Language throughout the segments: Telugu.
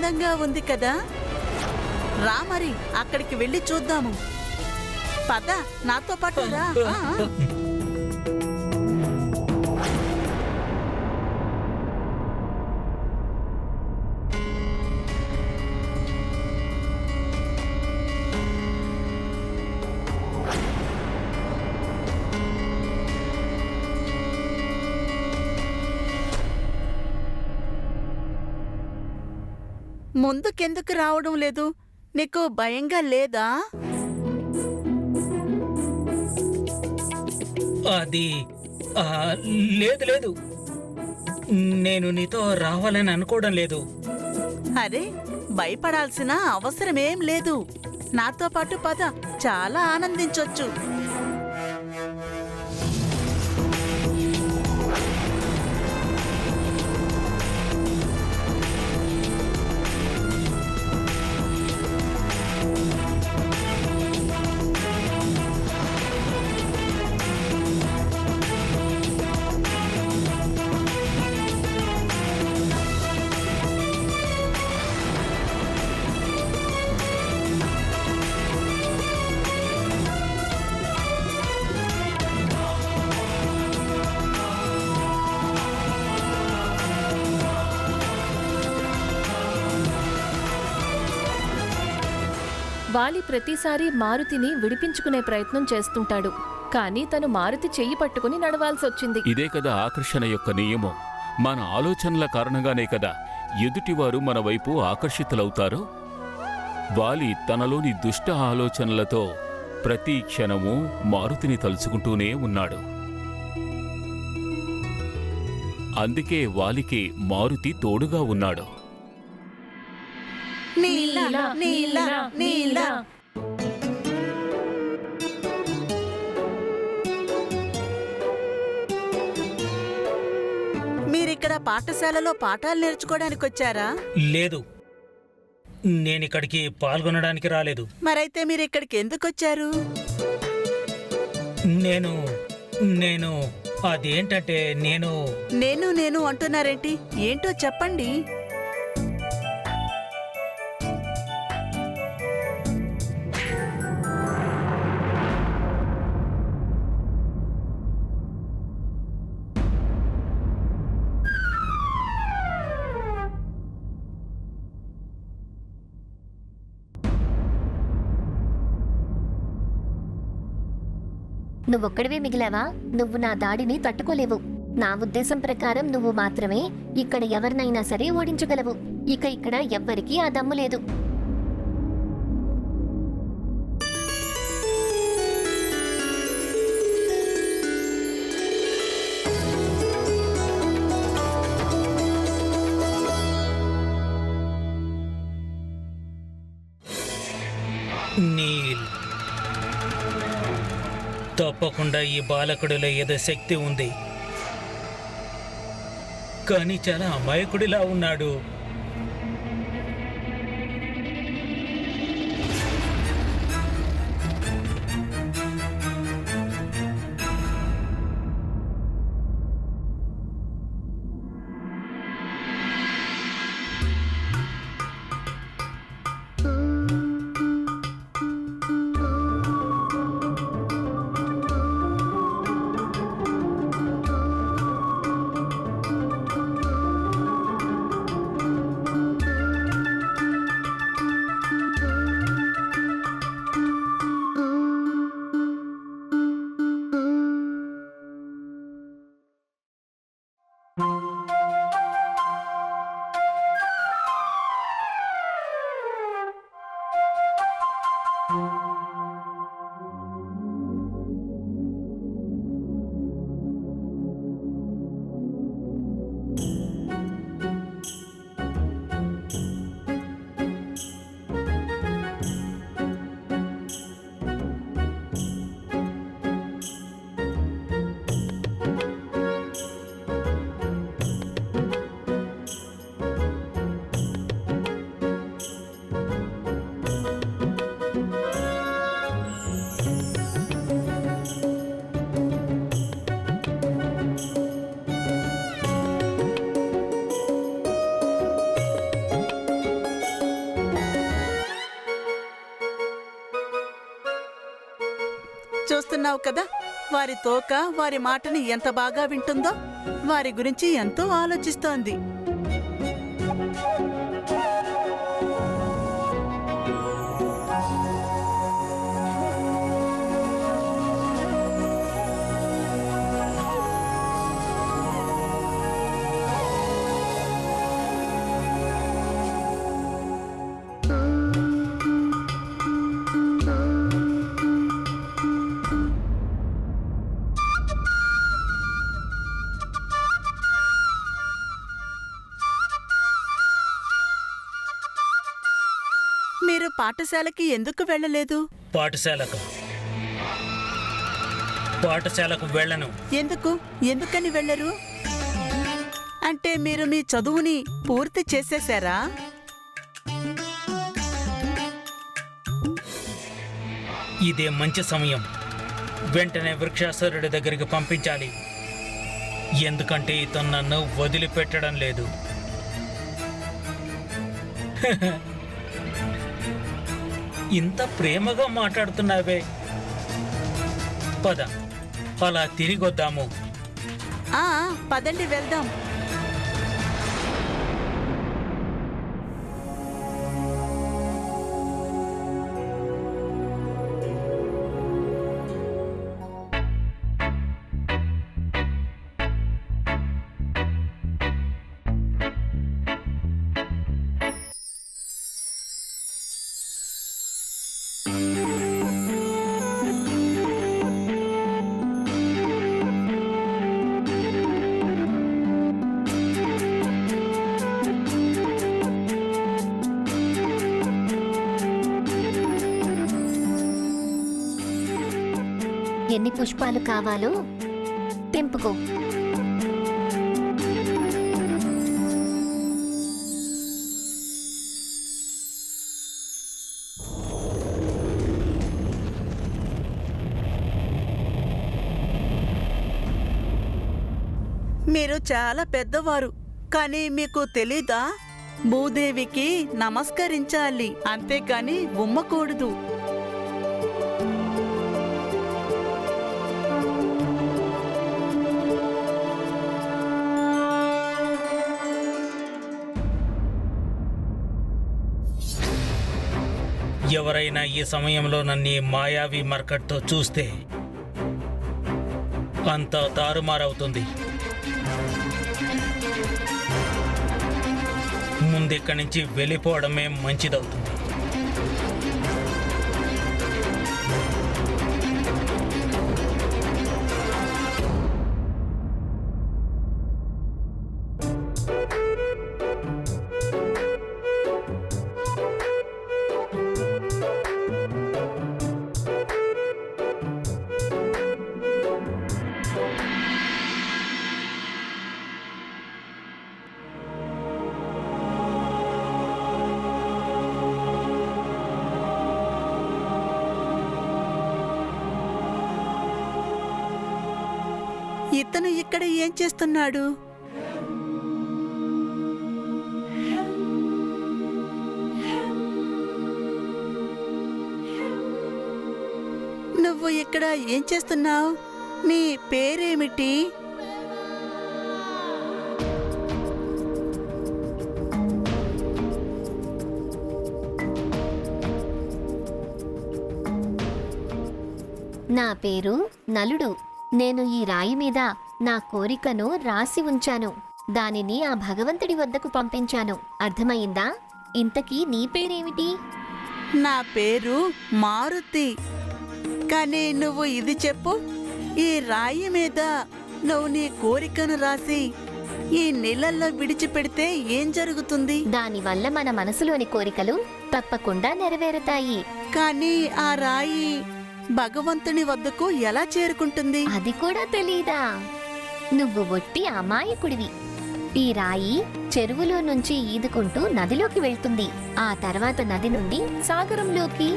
అందంగా ఉంది కదా. రా మరి అక్కడికి వెళ్ళి చూద్దాము. పద నాతో పాటు రా. ముందుకెందుకు రావడం లేదు? నీకు భయంగా లేదా? అది లేదు లేదు, నేను నీతో రావాలని అనుకోవడం లేదు. అరే, భయపడాల్సిన అవసరమేం లేదు. నాతో పాటు పద, చాలా ఆనందించొచ్చు. వాలి ప్రతిసారి మారుతిని విడిపించుకునే ప్రయత్నం చేస్తుంటాడు, కానీ తను మారుతి చెయ్యి పట్టుకుని నడవాల్సొచ్చింది. ఇదే కదా ఆకర్షణ యొక్క నియమం. మన ఆలోచనల కారణంగానే కదా ఎదుటివారు మన వైపు ఆకర్షితులవుతారు. వాలి తనలోని దుష్ట ఆలోచనలతో ప్రతి క్షణము మారుతిని తలుచుకుంటూనే ఉన్నాడు. అందుకే వాలికి మారుతి తోడుగా ఉన్నాడు. నీలా నీలా నీలా. మీరిక్కడ పాఠశాలలో పాఠాలు నేర్చుకోవడానికి వచ్చారా? లేదు, నేనిక్కడికి పాల్గొనడానికి రాలేదు. మరైతే మీరిక్కడికి ఎందుకు వచ్చారు? నేను అదేంటంటే నేను నేను అంటున్నారేంటి? ఏంటో చెప్పండి. నువ్వొక్కడివే మిగిలావా? నువ్వు నా దాడిని తట్టుకోలేవు. నా ఉద్దేశం ప్రకారం నువ్వు మాత్రమే ఇక్కడ ఎవరినైనా సరే ఓడించగలవు. ఇక్కడ ఎవ్వరికీ ఆ దమ్ము లేదు. నీల్, తప్పకుండా ఈ బాలకుడిలో ఏదో శక్తి ఉంది, కానీ చాలా అమాయకుడిలా ఉన్నాడు. చూస్తున్నావు కదా, వారి తోక వారి మాటని ఎంత బాగా వింటుందో, వారి గురించి ఎంతో ఆలోచిస్తోంది. మీరు పాఠశాలకి ఎందుకు వెళ్ళలేదు? పాఠశాలకు వెళ్ళను. ఎందుకని వెళ్ళరు? అంటే మీరు మీ చదువుని పూర్తి చేసేశారా? ఇదే మంచి సమయం. వెంటనే వృక్షాసురుడి దగ్గరికి పంపించాలి. ఎందుకంటే ఇతను నన్ను వదిలిపెట్టడం లేదు. ఇంత ప్రేమగా మాట్లాడుతున్నావే. పద, అలా తిరిగొద్దాము. పదండి వెళ్దాం. ఎన్ని పుష్పాలు కావాలో తెంపుకో. మీరు చాలా పెద్దవారు, కానీ మీకు తెలీదా? భూదేవికి నమస్కరించాలి, అంతేకాని ఉమ్మకూడదు. ఎవరైనా ఈ సమయంలో నన్ను ఈ మాయావి మర్కట్తో చూస్తే అంతా తారుమారవుతుంది. ముందిక్కడి నుంచి వెళ్ళిపోవడమే మంచిదవుతుంది. ఇతను ఇక్కడ ఏం చేస్తున్నాడు? నువ్వు ఇక్కడ ఏం చేస్తున్నావు? నీ పేరేమిటి? నా పేరు నలుడు. నేను ఈ రాయి మీద నా కోరికను రాసి ఉంచాను. దానిని ఆ భగవంతుడి వద్దకు పంపించాను. అర్థమయ్యిందా? ఇంతకీ నీ పేరేమిటి? నా పేరు మారుతి. కానీ నువ్వు ఇది చెప్పు, ఈ రాయి మీద నువ్వు నీ కోరికను రాసి ఈ నీళ్ళల్లో విడిచిపెడితే ఏం జరుగుతుంది? దానివల్ల మన మనసులోని కోరికలు తప్పకుండా నెరవేరుతాయి. కానీ ఆ రాయి భగవంతుని వద్దకు ఎలా చేరుకుంటుంది? అది కూడా తెలీదా? నువ్వు ఒట్టి అమాయకుడివి. ఈ రాయి చెరువులో నుంచి ఈదుకుంటూ నదిలోకి వెళ్తుంది. ఆ తర్వాత నది నుండి సాగరంలోకి.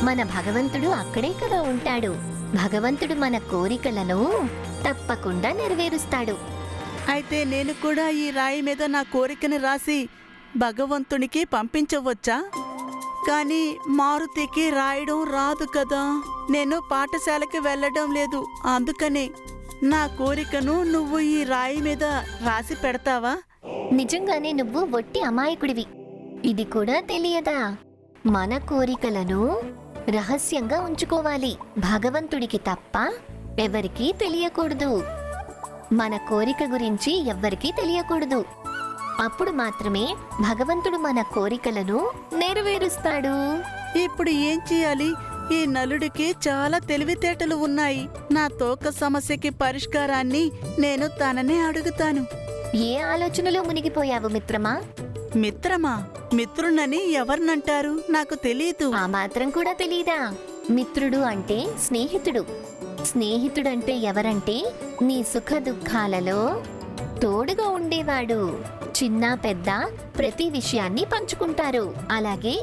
మన భగవంతుడు అక్కడే కదా ఉంటాడు. భగవంతుడు మన కోరికలను తప్పకుండా నెరవేరుస్తాడు. అయితే నేను కూడా ఈ రాయి మీద నా కోరికను రాసి భగవంతునికి పంపించవచ్చా? కానీ మారుతికి రాయడం రాదు కదా. నేను పాఠశాలకి వెళ్ళడం లేదు, అందుకనే నా కోరికను నువ్వు ఈ రాయి మీద రాసి పెడతావా? నిజంగానే నువ్వు ఒట్టి అమాయకుడివి. ఇది కూడా తెలియదా? మన కోరికలను రహస్యంగా ఉంచుకోవాలి. భగవంతుడికి తప్ప ఎవరికీ తెలియకూడదు. మన కోరిక గురించి ఎవ్వరికీ తెలియకూడదు. అప్పుడు మాత్రమే భగవంతుడు మన కోరికలను నెరవేరుస్తాడు. ఇప్పుడు ఏం చేయాలి? ఈ నలుడికి చాలా తెలివితేటలు ఉన్నాయి. నా తోక సమస్యకి పరిష్కారాన్ని నేను తననే అడుగుతాను. ఏ ఆలోచనలో మునిగిపోయావు మిత్రమా? మిత్రమా? మిత్రునని ఎవరినంటారు? నాకు తెలీదు. ఆ మాత్రం కూడా తెలీదా? మిత్రుడు అంటే స్నేహితుడు. స్నేహితుడంటే ఎవరంటే నీ సుఖ దుఃఖాలలో తోడుగా ఉండేవాడు. చిన్న పెద్ద ప్రతి విషయాన్ని పంచుకుంటారు. అలాగే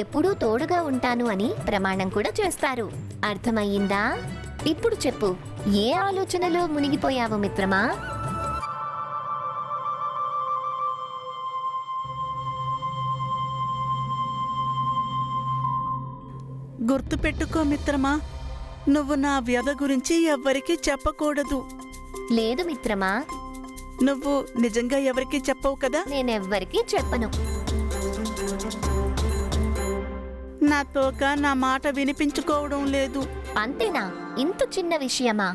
ఎప్పుడూ తోడుగా ఉంటాను అని ప్రమాణం కూడా చేస్తారు. అర్థమయ్యిందా? ఇప్పుడు చెప్పు, ఏ ఆలోచనలో మునిగిపోయావు మిత్రమా? గుర్తుపెట్టుకో మిత్రమా, నువ్వు నా వ్యధ గురించి ఎవ్వరికీ చెప్పకూడదు. లేదు మిత్రమా, నువ్వు నిజంగా ఎవరికీ చెప్పవు కదా? నేనెవ్వరికీ చెప్పను. నా తోక నా మాట వినిపించుకోవడం లేదు. అంతేనా? ఇంత చిన్న విషయమా?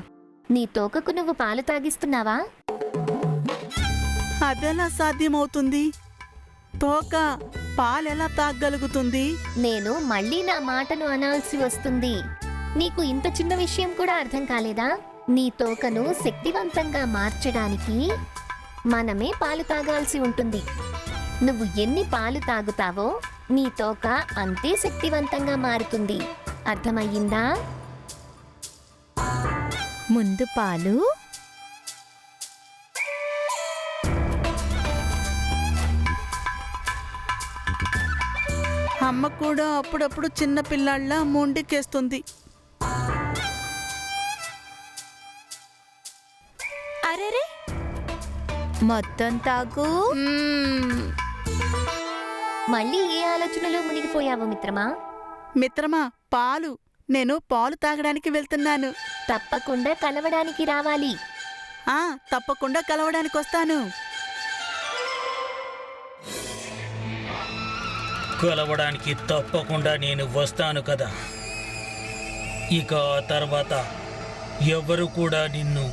నీ తోకకు నువ్వు పాలు తాగిస్తున్నావా? అదెలా సాధ్యమవుతుంది? తోక పాలెలా తాగలుగుతుంది? నేను మళ్ళీ నా మాటను అనాల్సి వస్తుంది. నీకు ఇంత చిన్న విషయం కూడా అర్థం కాలేదా? నీ తోకను శక్తివంతంగా మార్చడానికి మనమే పాలు తాగాల్సి ఉంటుంది. నువ్వు ఎన్ని పాలు తాగుతావో నీ తోక అంతే శక్తివంతంగా మారుతుంది. అర్థమయ్యిందా? ముందు పాలు, అమ్మ కూడా అప్పుడప్పుడు చిన్న పిల్లాళ్ళ మొండికేస్తుంది. అరెరే మొత్తం తాగు. మళ్ళీ ఏ ఆలోచనలో మునిగిపోయావు మిత్రమా? మిత్రమా, పాలు. నేను పాలు తాగడానికి వెళ్తున్నాను. తప్పకుండా కలవడానికి రావాలి. తప్పకుండా కలవడానికి వస్తాను. కలవడానికి తప్పకుండా నేను వస్తాను కదా. ఇక ఆ తర్వాత ఎవరు కూడా నిన్ను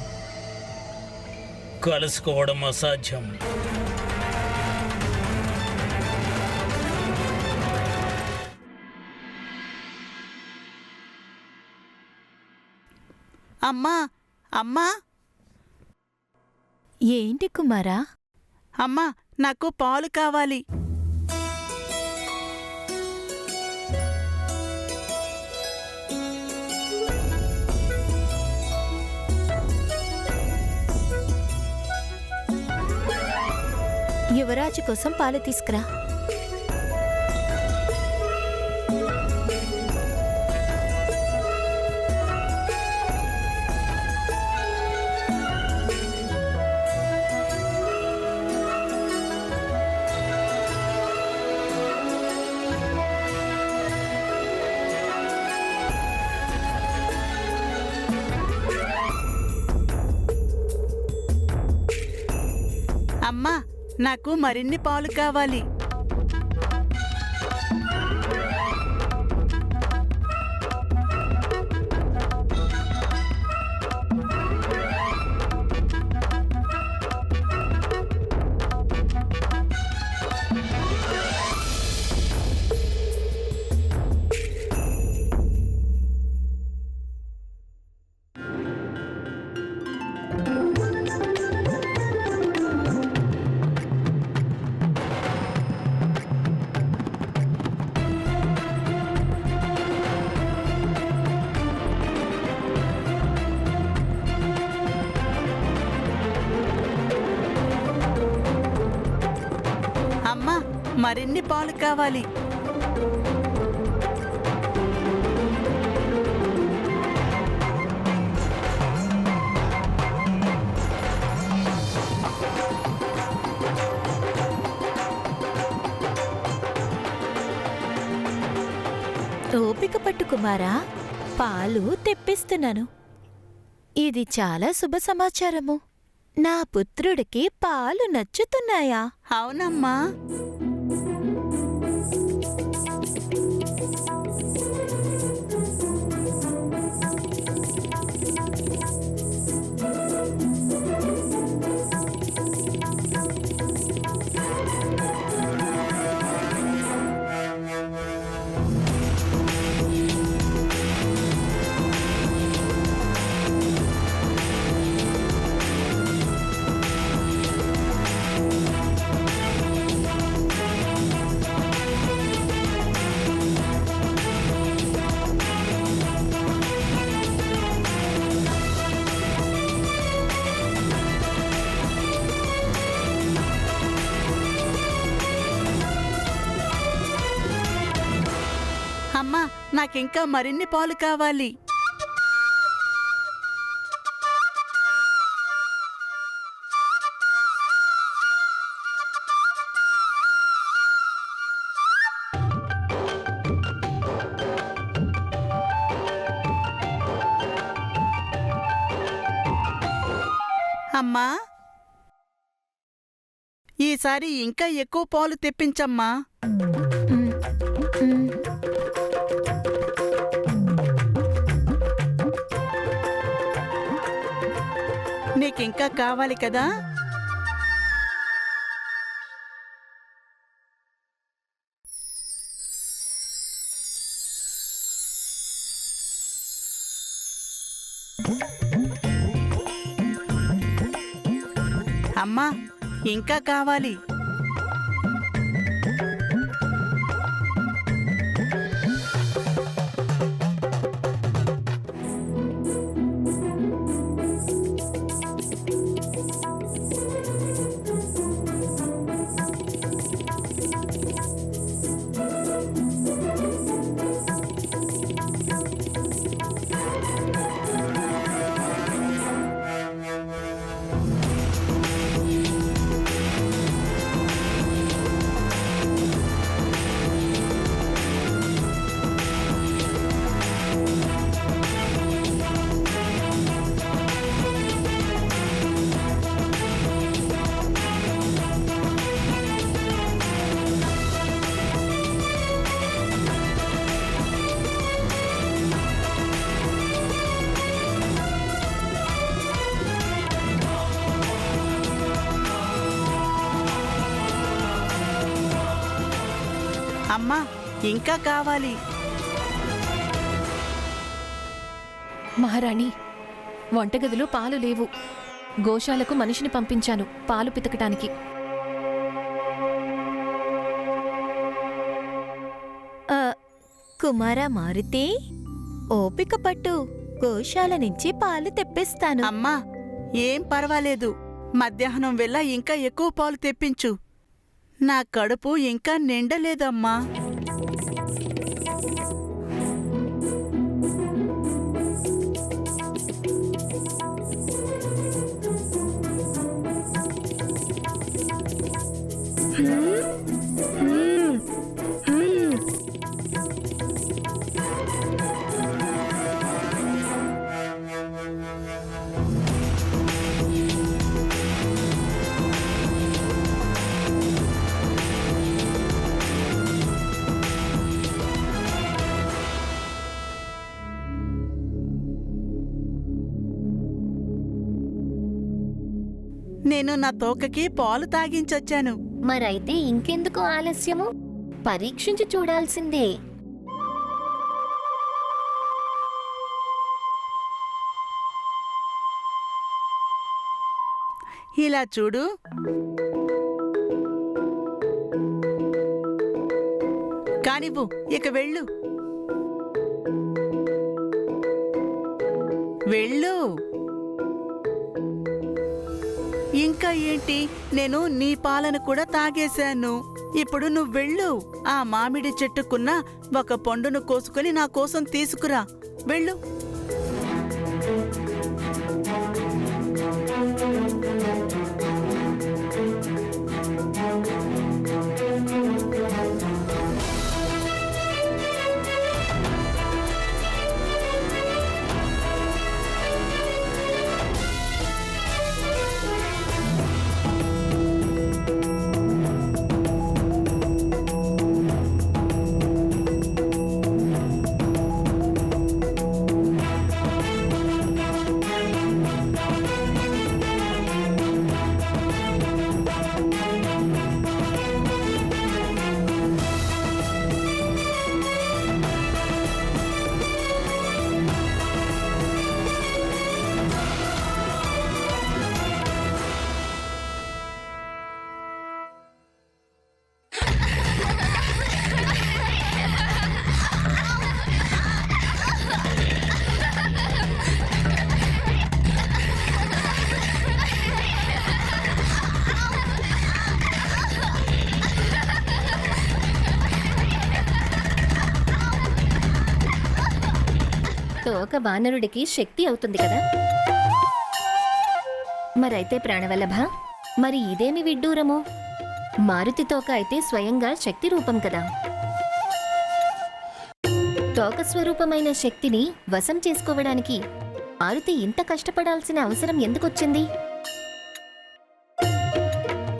కలుసుకోవడం అసాధ్యం. అమ్మా, అమ్మా, ఏంటి కుమారా? అమ్మా, నాకు పాలు కావాలి. యువరాజు కోసం పాలు తీసుకురా. అమ్మా, నాకు మరిన్ని పాలు కావాలి. అమ్మా, మరిన్ని పాలు కావాలి. ఓపిక పట్టు కుమారా, పాలు తెప్పిస్తున్నాను. ఇది చాలా శుభ సమాచారము. నా పుత్రుడికి పాలు నచ్చుతున్నాయా? అవునమ్మా. అమ్మా, నాకింకా మరిన్ని పాలు కావాలి. అమ్మా, ఈసారి ఇంకా ఎక్కువ పాలు తెప్పించమ్మా. నీకింకా కావాలి కదా? అమ్మా, ఇంకా కావాలి. అమ్మా, ఇంకా కావాలి. మహారాణి, వంటగదిలో పాలు లేవు. గోశాలకు మనిషిని పంపించాను పాలు పితకటానికి. కుమారా మారుతి, ఓపిక పట్టు, గోశాల నుంచి పాలు తెప్పిస్తాను. అమ్మా, ఏం పర్వాలేదు. మధ్యాహ్నం వేళ ఇంకా ఎక్కువ పాలు తెప్పించు. నా కడుపు ఇంకా నిండలేదమ్మా. నేను నా తోకకి పాలు తాగించొచ్చాను. మరైతే ఇంకెందుకు ఆలస్యము? పరీక్షించి చూడాల్సిందే. ఇలా చూడు. కానివ్వు, ఇక వెళ్ళు. వెళ్ళు. ఇంకా ఏంటి, నేను నీ పాలను కూడా తాగేశాను. ఇప్పుడు నువ్వు వెళ్ళు. ఆ మామిడి చెట్టుకున్న ఒక పండును కోసుకొని నా కోసం తీసుకురా. వెళ్ళు. తోక వానరుడికి శక్తి అవుతుంది కదా. మరైతే ప్రాణవల్లభ, మరి ఇదేమి విడ్డూరము? మారుతి తోక అయితే స్వయంగా శక్తి రూపం కదా. తోక స్వరూపమైన శక్తిని వశం చేసుకోవడానికి మారుతి ఇంత కష్టపడాల్సిన అవసరం ఎందుకొచ్చింది?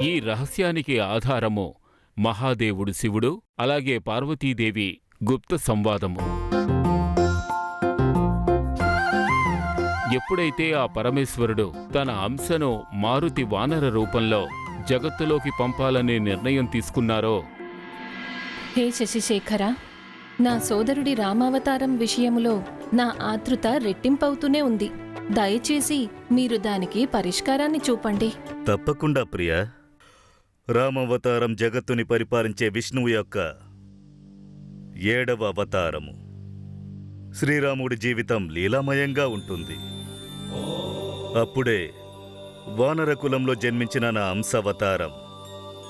ఈ రహస్యానికి ఆధారము మహాదేవుడు శివుడు, అలాగే పార్వతీదేవి గుప్త సంవాదము. ఎప్పుడైతే ఆ పరమేశ్వరుడు తన అంశను మారుతి వానర రూపంలో జగత్తులోకి పంపాలనే నిర్ణయం తీసుకున్నారో, హే శశిశేఖర, నా సోదరుడి రామావతారం విషయములో నా ఆతృత రెట్టింపవుతూనే ఉంది. దయచేసి మీరు దానికి పరిష్కారాన్ని చూపండి. తప్పకుండా ప్రియా. రామావతారం జగత్తుని పరిపాలించే విష్ణువు యొక్క 7వ అవతారము. శ్రీరాముడి జీవితం లీలామయంగా ఉంటుంది. అప్పుడే వానర కులంలో జన్మించిన నా అంశావతారం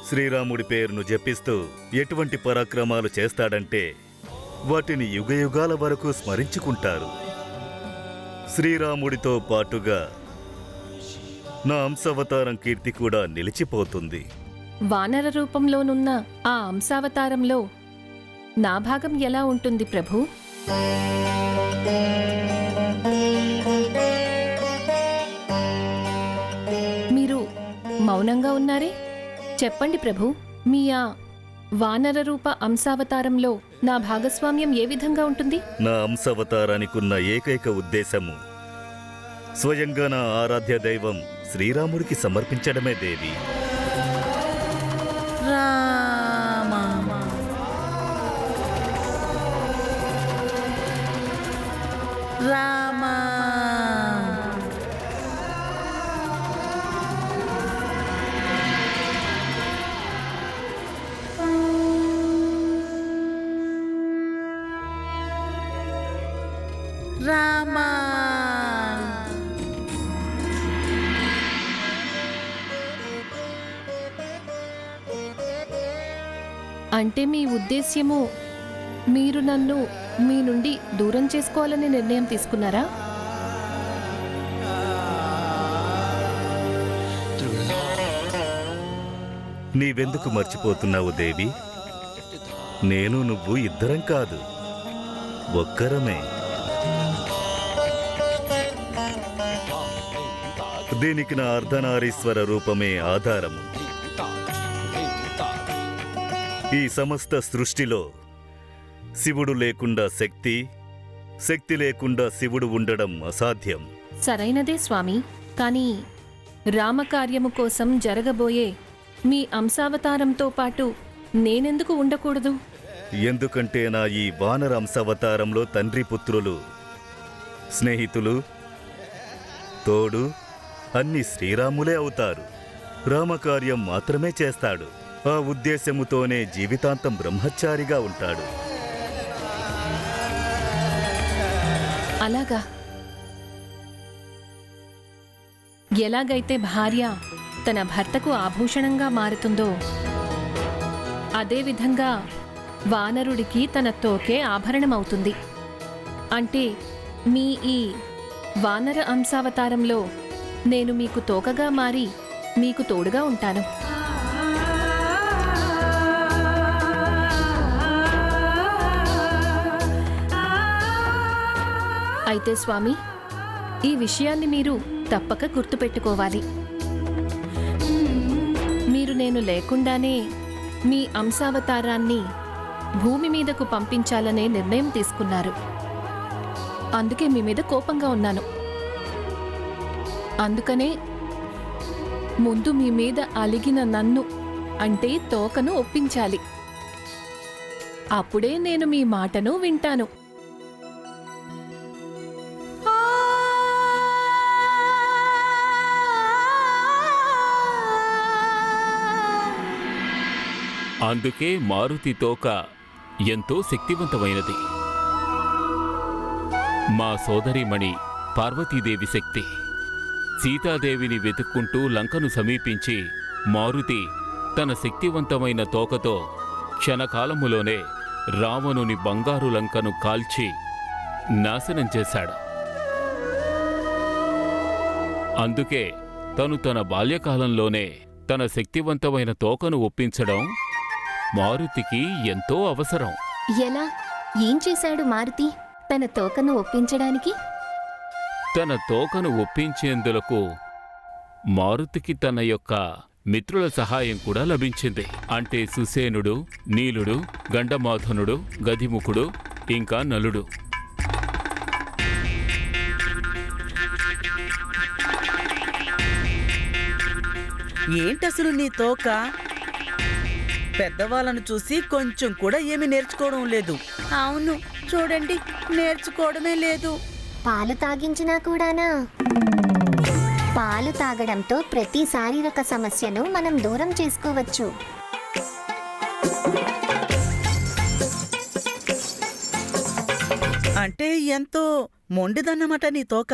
శ్రీరాముడి పేరును జపిస్తూ ఎటువంటి పరాక్రమాలు చేస్తాడంటే వాటిని యుగయుగాల వరకు స్మరించుకుంటారు. శ్రీరాముడితో పాటుగా నా అంశావతారం కీర్తి కూడా నిలిచిపోతుంది. వానర రూపంలోనున్న ఆ అంశావతారంలో నా భాగం ఎలా ఉంటుంది ప్రభు? మీరు మౌనంగా ఉన్నారే? చెప్పండి ప్రభు, మీ ఆ వానర రూప అంశావతారంలో నా భాగస్వామ్యం ఏ విధంగా ఉంటుంది? నా అంశావతారానికున్న ఏకైక ఉద్దేశము స్వయంగా నా ఆరాధ్య దైవం శ్రీరాముడికి సమర్పించడమే దేవి. రామ రామ రామ అంటే మీ ఉద్దేశ్యము మీరు నన్ను మీ నుండి దూరం చేసుకోవాలని నిర్ణయం తీసుకున్నారా? నీవెందుకు మర్చిపోతున్నావు దేవి? నేను నువ్వు ఇద్దరం కాదు, ఒక్కరమే. దీనికి నా అర్ధనారీశ్వర రూపమే ఆధారము. ఈ సమస్త సృష్టిలో శివుడు లేకుండా శక్తి, శక్తి లేకుండా శివుడు ఉండడం అసాధ్యం. సరైనదే స్వామి, కానీ రామకార్యము కోసం జరగబోయే మీ అంశావతారంతో పాటు నేనెందుకు ఉండకూడదు? ఎందుకంటే నా ఈ వానర అంశావతారంలో తండ్రి పుత్రులు, స్నేహితులు, తోడు అన్ని శ్రీరాములే అవుతారు. రామకార్యం మాత్రమే చేస్తాడు. ఆ ఉద్దేశముతోనే జీవితాంతం బ్రహ్మచారిగా ఉంటాడు. అలాగా? ఎలాగైతే భార్య తన భర్తకు ఆభూషణంగా మారుతుందో అదేవిధంగా వానరుడికి తన తోకే ఆభరణమవుతుంది. అంటే మీ ఈ వానర అంశావతారంలో నేను మీకు తోకగా మారి మీకు తోడుగా ఉంటాను. అయితే స్వామి, ఈ విషయాన్ని మీరు తప్పక గుర్తుపెట్టుకోవాలి. మీరు నేను లేకుండానే మీ అంశావతారాన్ని భూమి మీదకు పంపించాలనే నిర్ణయం తీసుకున్నారు. అందుకే మీ మీద కోపంగా ఉన్నాను. అందుకనే ముందు మీ మీద అలిగిన నన్ను, అంటే తోకను ఒప్పించాలి. అప్పుడే నేను మీ మాటను వింటాను. అందుకే మారుతి తోక ఎంతో శక్తివంతమైనది. మా సోదరీమణి పార్వతీదేవి శక్తి. సీతాదేవిని వెతుక్కుంటూ లంకను సమీపించి మారుతి తన శక్తివంతమైన తోకతో క్షణకాలములోనే రావణుని బంగారు లంకను కాల్చి నాశనం చేశాడు. అందుకే తను తన బాల్యకాలంలోనే తన శక్తివంతమైన తోకను ఒప్పించడం మారుతికి ఎంతో అవసరం. ఎలా? ఏం చేశాడు మారుతి తన తోకను ఒప్పించడానికి? తన తోకను ఒప్పించేందులకు మారుతికి తన యొక్క మిత్రుల సహాయం కూడా లభించింది. అంటే సుసేనుడు, నీలుడు, గండమాధనుడు, గదిముఖుడు, ఇంకా నలుడు. ఏంటసలు నీ తోక? పెద్దవాళ్ళను చూసి కొంచెం కూడా ఏమీ నేర్చుకోవడం లేదు. అవును, చూడండి, నేర్చుకోవడమే లేదు. పాలు తాగించినా కూడానా? పాలు తాగడంతో ప్రతి శారీరక సమస్యను మనం దూరం చేసుకోవచ్చు. అంటే ఎంతో మొండిదన్నమాట నీ తోక.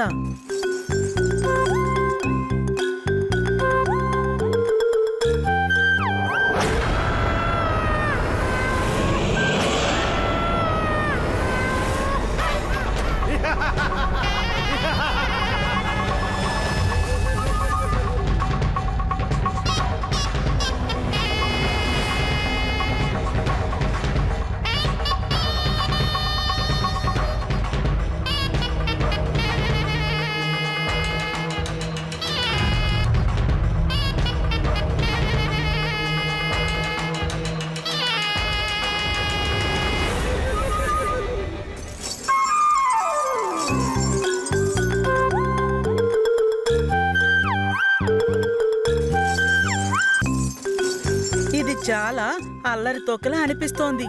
ఇది చాలా అల్లరి తోకలా అనిపిస్తోంది.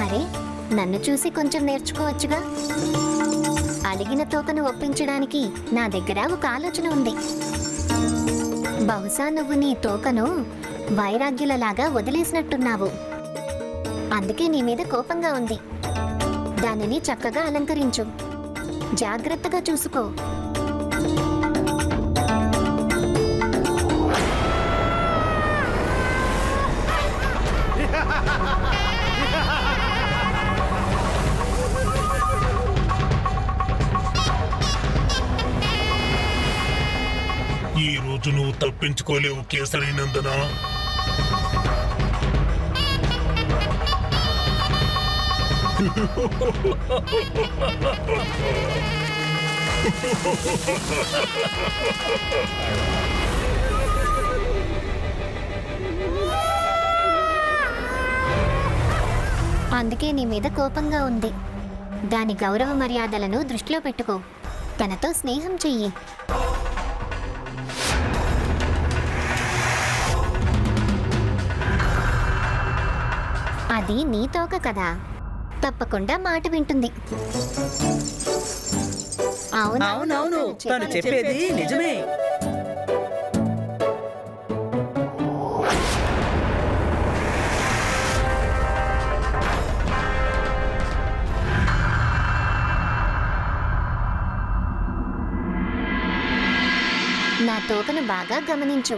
అరే, నన్ను చూసి కొంచెం నేర్చుకోవచ్చుగా. అడిగిన తోకను ఒప్పించడానికి నా దగ్గర ఒక ఆలోచన ఉంది. బహుశా నువ్వు నీ తోకను వైరాగ్యులలాగా వదిలేసినట్టున్నావు. అందుకే నీ మీద కోపంగా ఉంది. దానిని చక్కగా అలంకరించు. జాగ్రత్తగా చూసుకో. ఈ రోజు నువ్వు తప్పించుకోలేవు కేసరైనందున. అందుకే నీ మీద కోపంగా ఉంది. దాని గౌరవ మర్యాదలను దృష్టిలో పెట్టుకో. తనతో స్నేహం చెయ్యి. అది నీ తోక కదా, తప్పకుండా మాట వింటుంది. అవునవును, తను చెప్పేది నిజమే. నా తోకను బాగా గమనించు.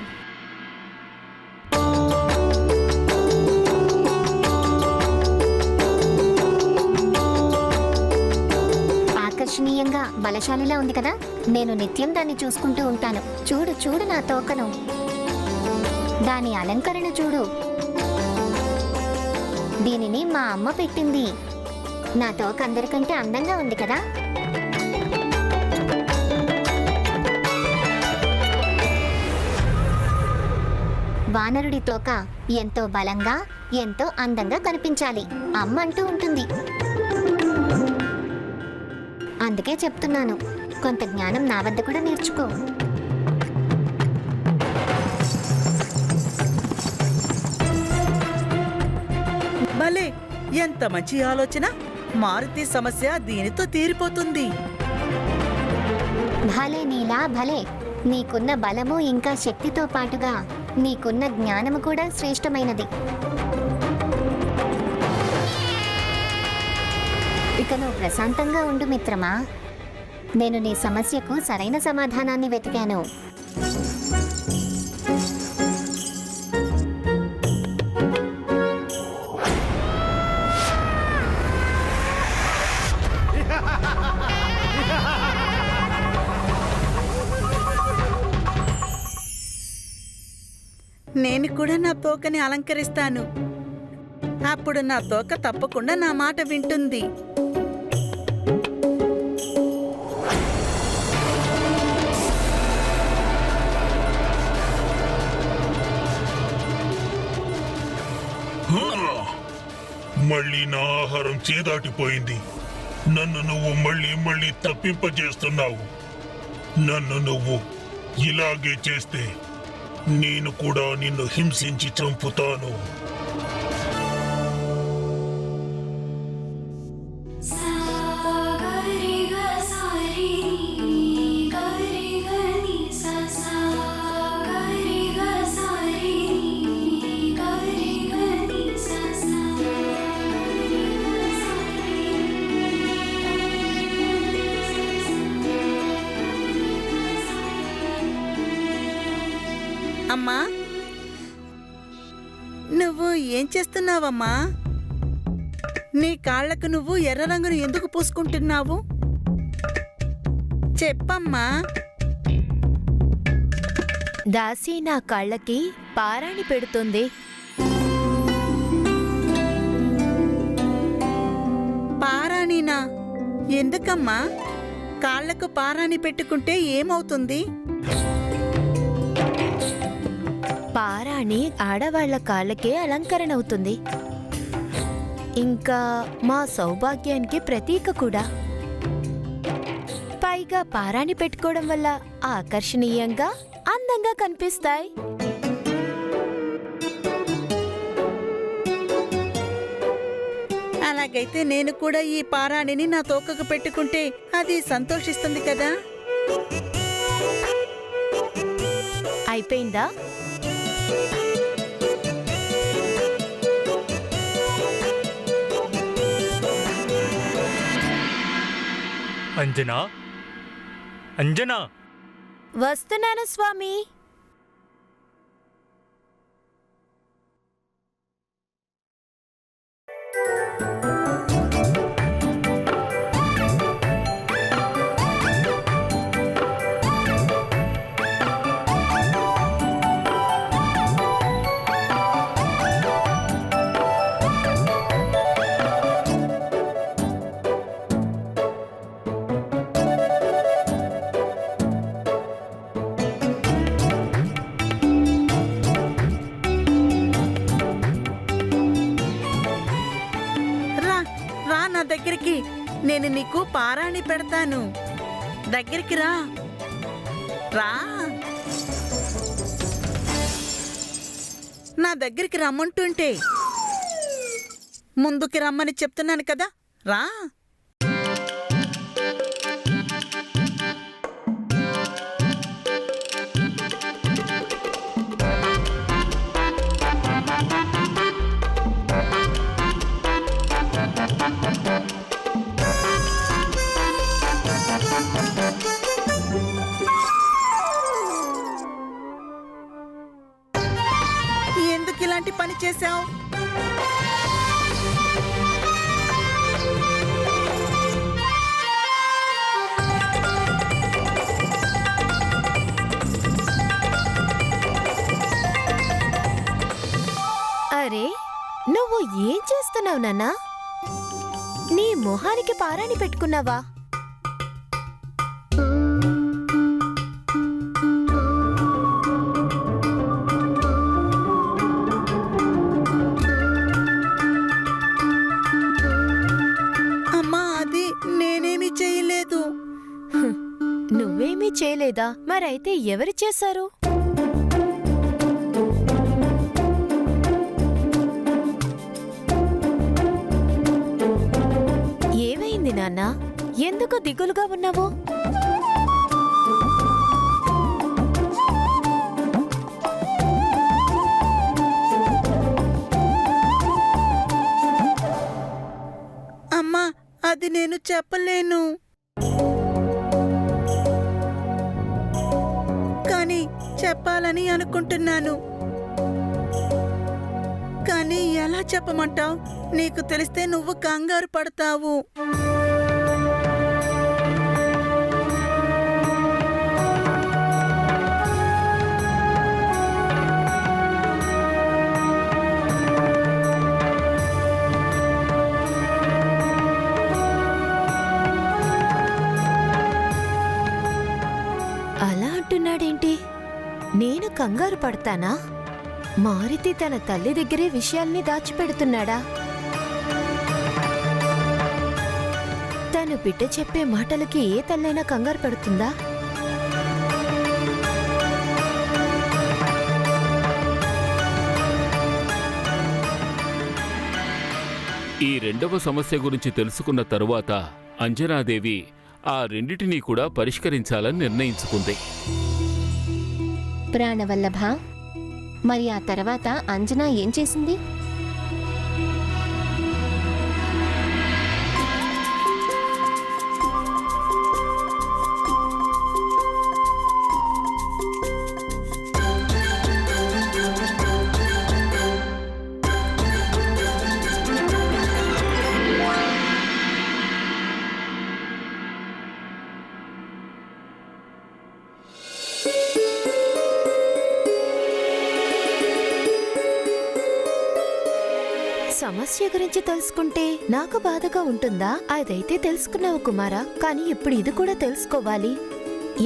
ఆకర్షణీయంగా బలశాలిలా ఉంది కదా. నేను నిత్యం దాన్ని చూసుకుంటూ ఉంటాను. చూడు చూడు నా తోకను, దాని అలంకరణ చూడు. దీనిని మా అమ్మ పెట్టింది. నా తోక అందరికంటే అందంగా ఉంది కదా. వానరుడి తోక ఎంతో బలంగా, ఎంతో అందంగా కనిపించాలి అమ్మ అంటూ ఉంటుంది. అందుకే చెప్తున్నాను, కొంత జ్ఞానం నా వద్ద కూడా నేర్చుకో. భలే, ఎంత మంచి ఆలోచన. మారుతి సమస్య దీనితో తీరిపోతుంది. భలే నీలా భలే. నీకున్న బలము ఇంకా శక్తితో పాటుగా నీకున్న జ్ఞానము కూడా శ్రేష్టమైనది. ఇక నువ్వు ప్రశాంతంగా ఉండు మిత్రమా. నేను నీ సమస్యకు సరైన సమాధానాన్ని వెతికాను. నేను కూడా నా తోకని అలంకరిస్తాను. అప్పుడు నా తోక తప్పకుండా నా మాట వింటుంది. మళ్ళీ నా ఆహారం చేదాటిపోయింది. నన్ను నువ్వు మళ్ళీ మళ్ళీ తప్పింపజేస్తున్నావు. నన్ను నువ్వు ఇలాగే చేస్తే నేను కూడా నిన్ను హింసించి చంపుతాను. అమ్మా, నువ్వు ఏం చేస్తున్నావమ్మా? నీ కాళ్లకు నువ్వు ఎర్ర రంగును ఎందుకు పూసుకుంటున్నావు? చెప్పమ్మా. దాసి నా కాళ్ళకి పారాణి పెడుతుంది. పారాణినా? ఎందుకమ్మా? కాళ్లకు పారాణి పెట్టుకుంటే ఏమవుతుంది? పారాణి ఆడవాళ్ల కాళ్ళకే అలంకరణ అవుతుంది. ఇంకా మా సౌభాగ్యానికి ప్రతీక కూడా. పైగా పారాణి పెట్టుకోవడం వల్ల ఆకర్షణీయంగా అందంగా కనిపిస్తాయి. అలాగైతే నేను కూడా ఈ పారాణిని నా తోకకు పెట్టుకుంటే అది సంతోషిస్తుంది కదా? అయిపోయిందా? అంజనా, అంజనా, వస్తున్నాను స్వామి. దగ్గరికి, నేను నీకు పారాణి పెడతాను. దగ్గరికి రా. రా, నా దగ్గరికి రమ్మంటుంటే ముందుకి రమ్మని చెప్తున్నాను కదా, రా. ఎందుకు ఇలాంటి పని చేశావు? అరే, నువ్వు ఏం చేస్తున్నావు నాన్నా? నీ మొహానికి పారాణి పెట్టుకున్నావా? అమ్మా, అది నేనేమీ చేయలేదు. నువ్వేమీ చేయలేదా? మరైతే ఎవరు చేశారు? ఏమైంది నాన్నా? ఎందుకు దిగులుగా ఉన్నావు? అమ్మా, అది నేను చెప్పలేను. కానీ చెప్పాలని అనుకుంటున్నాను. కానీ ఎలా చెప్పమంటావు? నీకు తెలిస్తే నువ్వు కంగారు పడతావు. అంటున్నాడేంటి? నేను కంగారు పడతానా? మారుతి తన తల్లి దగ్గరే విషయాల్ని దాచిపెడుతున్నాడా? తను బిడ్డ చెప్పే మాటలకి ఏ తల్లైనా కంగారు పడుతుందా? ఈ రెండవ సమస్య గురించి తెలుసుకున్న తరువాత అంజనాదేవి ఆ రెండిటినీ కూడా పరిష్కరించాలని నిర్ణయించుకుంది. ప్రాణవల్లభ, మరి ఆ తర్వాత అంజనా ఏం చేసింది? సమస్య గురించి తెలుసుకుంటే నాకు బాధగా ఉంటుందా? అదైతే తెలుసుకున్నావు కుమారా, కానీ ఇప్పుడు ఇది కూడా తెలుసుకోవాలి.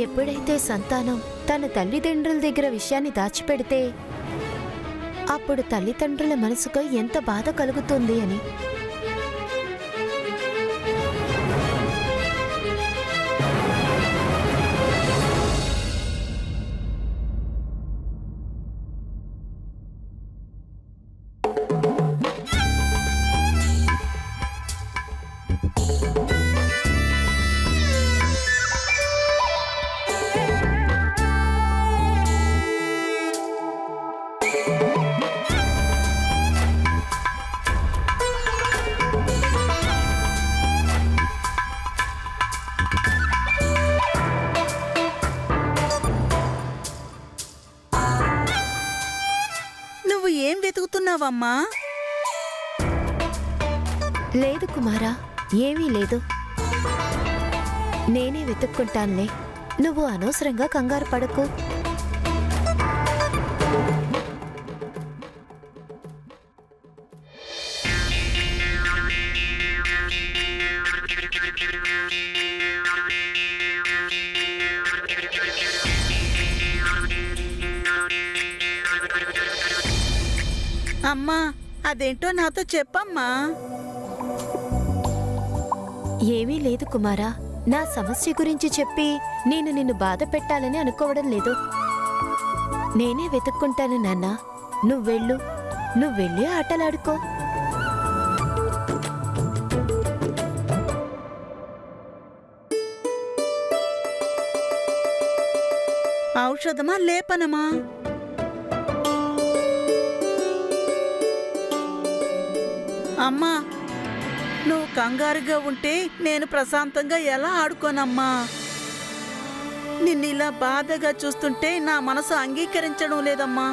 ఎప్పుడైతే సంతానం తన తల్లిదండ్రుల దగ్గర విషయాన్ని దాచిపెడితే అప్పుడు తల్లిదండ్రుల మనసుకు ఎంత బాధ కలుగుతుంది అని. నువ్వు ఏం వెతుకుతున్నావమ్మా? లేదు కుమారా, ఏమీ లేదు. నేనే వెతుక్కుంటానులే. నువ్వు అనవసరంగా కంగారు పడకు. అమ్మా, అదేంటో నాతో చెప్పమ్మా. ఏమీ లేదు కుమారా, నా సమస్య గురించి చెప్పి నేను నిన్ను బాధ పెట్టాలని అనుకోవడం లేదు. నేనే వెతుక్కుంటాను నాన్న. నువ్వెళ్ళి ఆటలాడుకో. ఔషధమా లేపనమా? అమ్మా, నువ్వు కంగారుగా ఉంటే నేను ప్రశాంతంగా ఎలా ఆడుకోనమ్మా? నిన్నిలా బాధగా చూస్తుంటే నా మనసు అంగీకరించడం లేదమ్మా.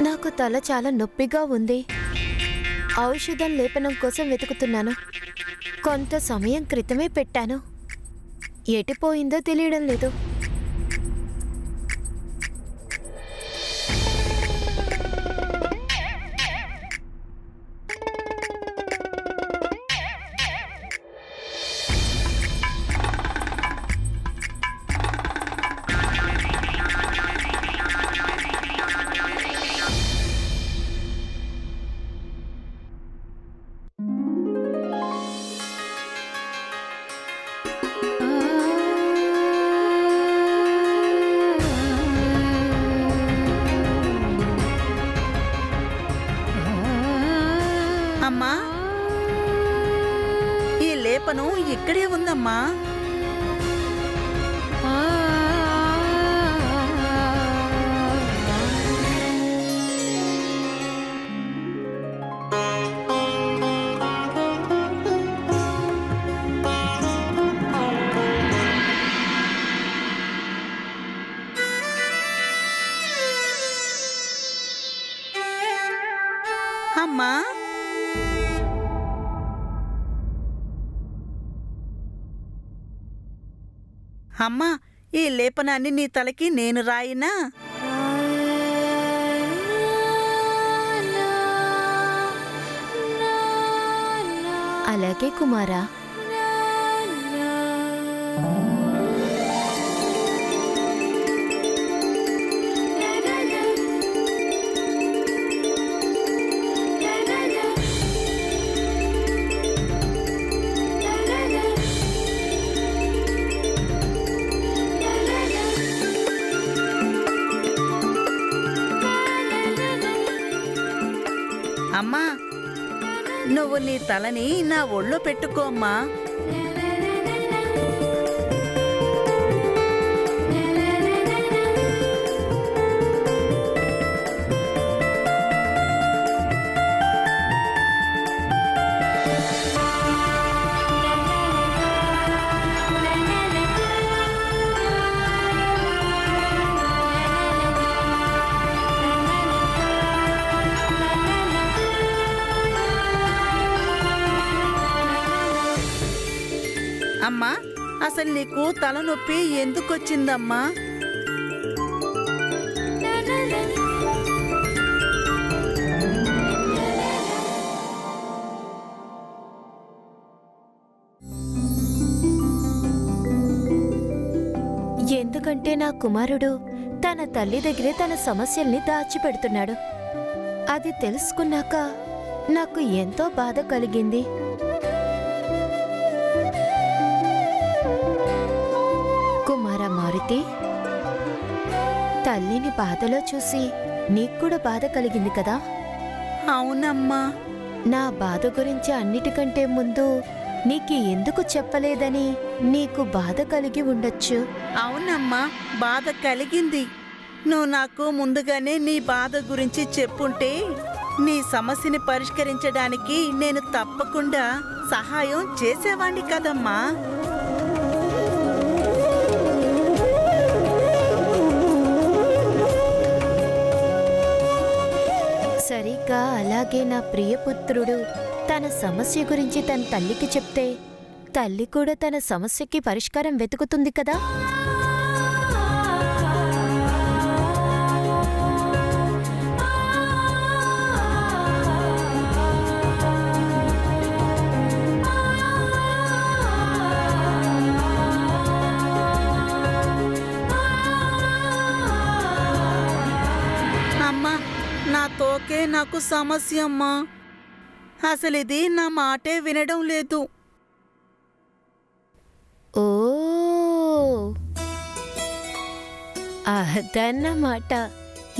నాకు తల చాలా నొప్పిగా ఉంది. ఔషధం లేపనం కోసం వెతుకుతున్నాను. కొంత సమయం క్రితమే పెట్టాను. ఎటుపోయిందో తెలియడం లేదు. అమ్మా, ఈ లేపనం ఇక్కడే ఉందమ్మా. అమ్మా, అమ్మా, ఈ లేపనాన్ని నీ తలకి నేను రాయినా? అలాగే కుమారా. నువ్వు నీ తలని నా ఒళ్ళో పెట్టుకోమ్మా. అమ్మా, అసలు నీకు తలనొప్పి ఎందుకొచ్చిందమ్మా? ఎందుకంటే నా కుమారుడు తన తల్లి దగ్గరే తన సమస్యల్ని దాచిపెడుతున్నాడు. అది తెలుసుకున్నాక నాకు ఎంతో బాధ కలిగింది. కుమార మారుతి, తల్లిని బాధలో చూసి నీకు కూడా బాధ కలిగింది కదా? అవునమ్మా. నా బాధ గురించి అన్నిటికంటే ముందు నీకు ఎందుకు చెప్పలేదని నీకు బాధ కలిగి ఉండొచ్చు. అవునమ్మా, బాధ కలిగింది. నువ్వు నాకు ముందుగానే నీ బాధ గురించి చెప్పుంటే నీ సమస్యని పరిష్కరించడానికి నేను తప్పకుండా సహాయం చేసేవాణ్ణి కదమ్మా. సరిగ్గా అలాగే నా ప్రియపుత్రుడు తన సమస్య గురించి తన తల్లికి చెప్తే తల్లి కూడా తన సమస్యకి పరిష్కారం వెతుకుతుంది కదా. అమ్మా, నా తోకే నాకు సమస్య అమ్మా. అసలు ఇది నా మాటే వినడం లేదు. ఓ, అదన్నమాట.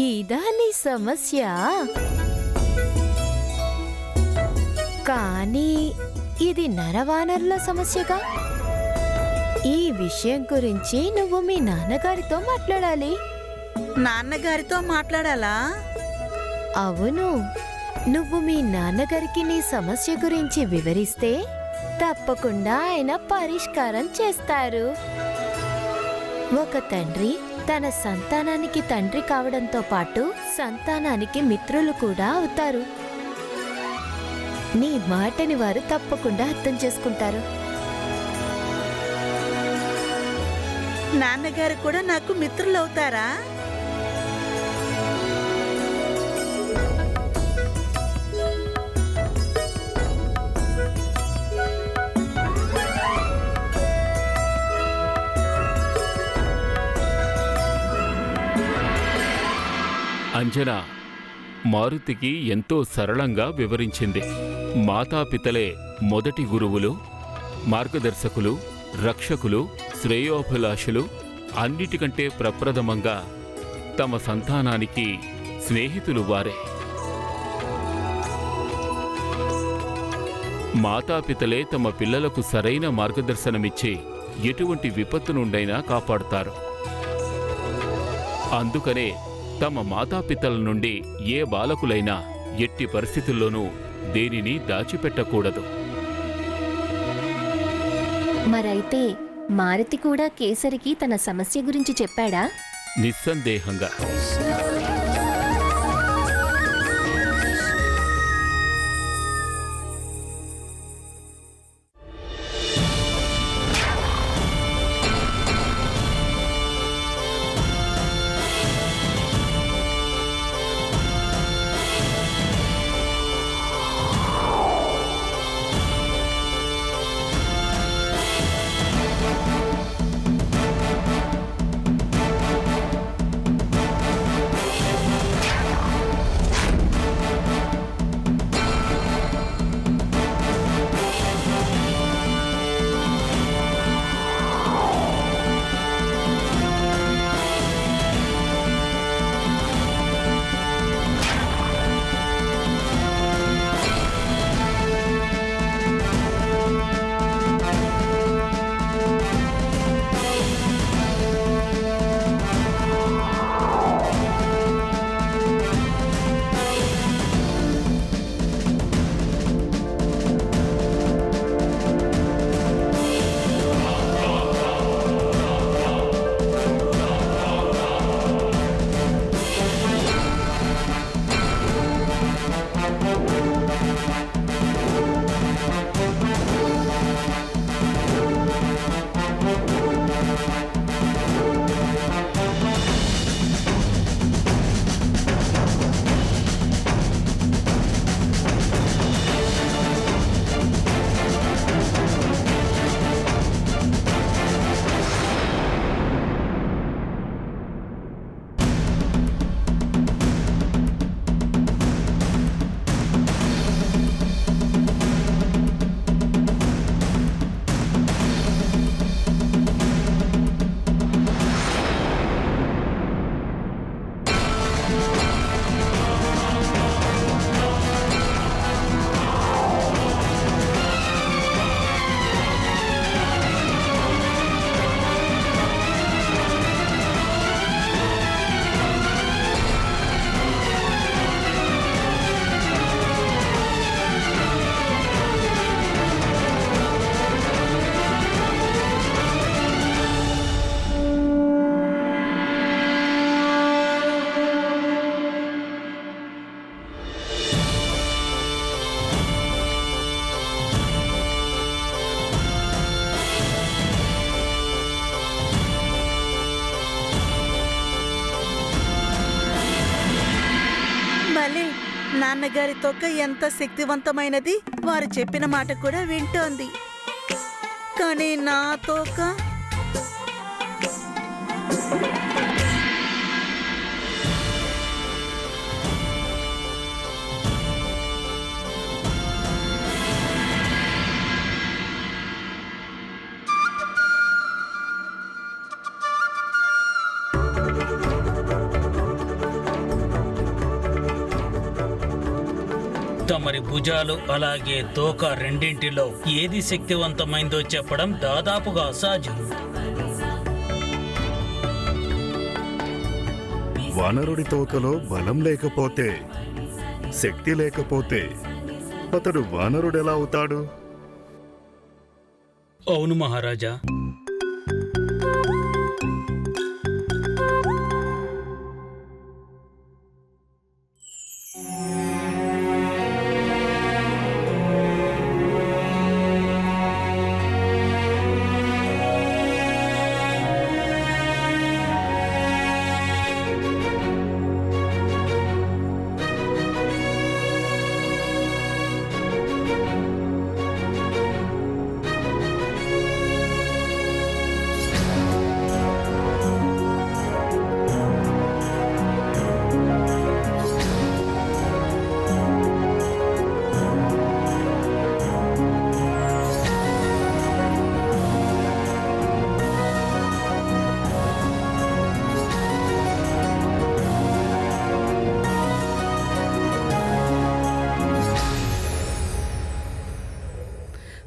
ఇదా నీ సమస్య? కానీ ఇది నరవానరుల సమస్యగా. ఈ విషయం గురించి నువ్వు మీ నాన్నగారితో మాట్లాడాలి. నాన్నగారితో మాట్లాడాలా? అవును, నువ్వు మీ నాన్నగారికి నీ సమస్య గురించి వివరిస్తే తప్పకుండా ఆయన పరిష్కారం చేస్తారు. ఒక తండ్రి తన సంతానానికి తండ్రి కావడంతో పాటు సంతానానికి మిత్రులు కూడా అవుతారు. నీ మాటని వారు తప్పకుండా అర్థం చేసుకుంటారు. నాన్నగారు కూడా నాకు మిత్రులవుతారా? అంజనా మారుతికి ఎంతో సరళంగా వివరించింది. మాతాపితలే మొదటి గురువులు, మార్గదర్శకులు, రక్షకులు, శ్రేయోభిలాషులు. అన్నిటికంటే ప్రప్రథమంగా తమ సంతానానికి స్నేహితులు వారే. మాతాపితలే తమ పిల్లలకు సరైన మార్గదర్శనమిచ్చి ఎటువంటి విపత్తు నుండైనా కాపాడుతారు. అందుకనే తమ మాతాపితల నుండి ఏ బాలకులైనా ఎట్టి పరిస్థితుల్లోనూ దేనిని దాచిపెట్టకూడదు. మరైతే మారుతి కూడా కేసరికి తన సమస్య గురించి చెప్పాడా? నిస్సందేహంగా. నాన్నగారి తోక ఎంత శక్తివంతమైనది, వారు చెప్పిన మాట కూడా వింటోంది. కానీ నా తోక తమరి భుజాలు అలాగే తోక రెండింటిలో ఏది శక్తివంతమైందో చెప్పడం దాదాపుగా అసాధ్యం. వానరుడి తోకలో బలం లేకపోతే, శక్తి లేకపోతే అతడు వానరుడెలా అవుతాడు? అవును మహారాజా.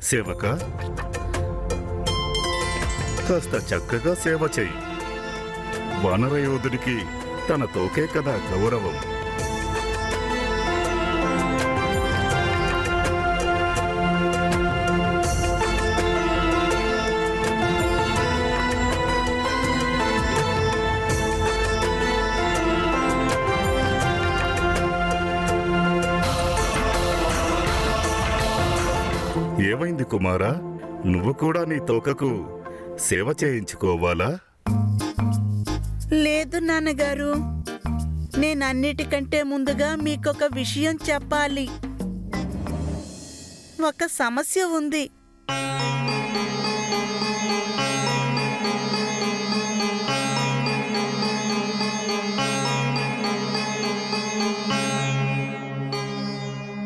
సేవక, కాస్త చక్కగా సేవ చెయ్యి. వానరయోధుడికి తన తోకే కదా గౌరవం. ఏమైంది కుమారా? నువ్వు కూడా నీ తోకకు సేవ చేయించుకోవాలా? లేదు నాన్నగారు, నేనన్నిటికంటే ముందుగా మీకొక విషయం చెప్పాలి. ఒక సమస్య ఉంది.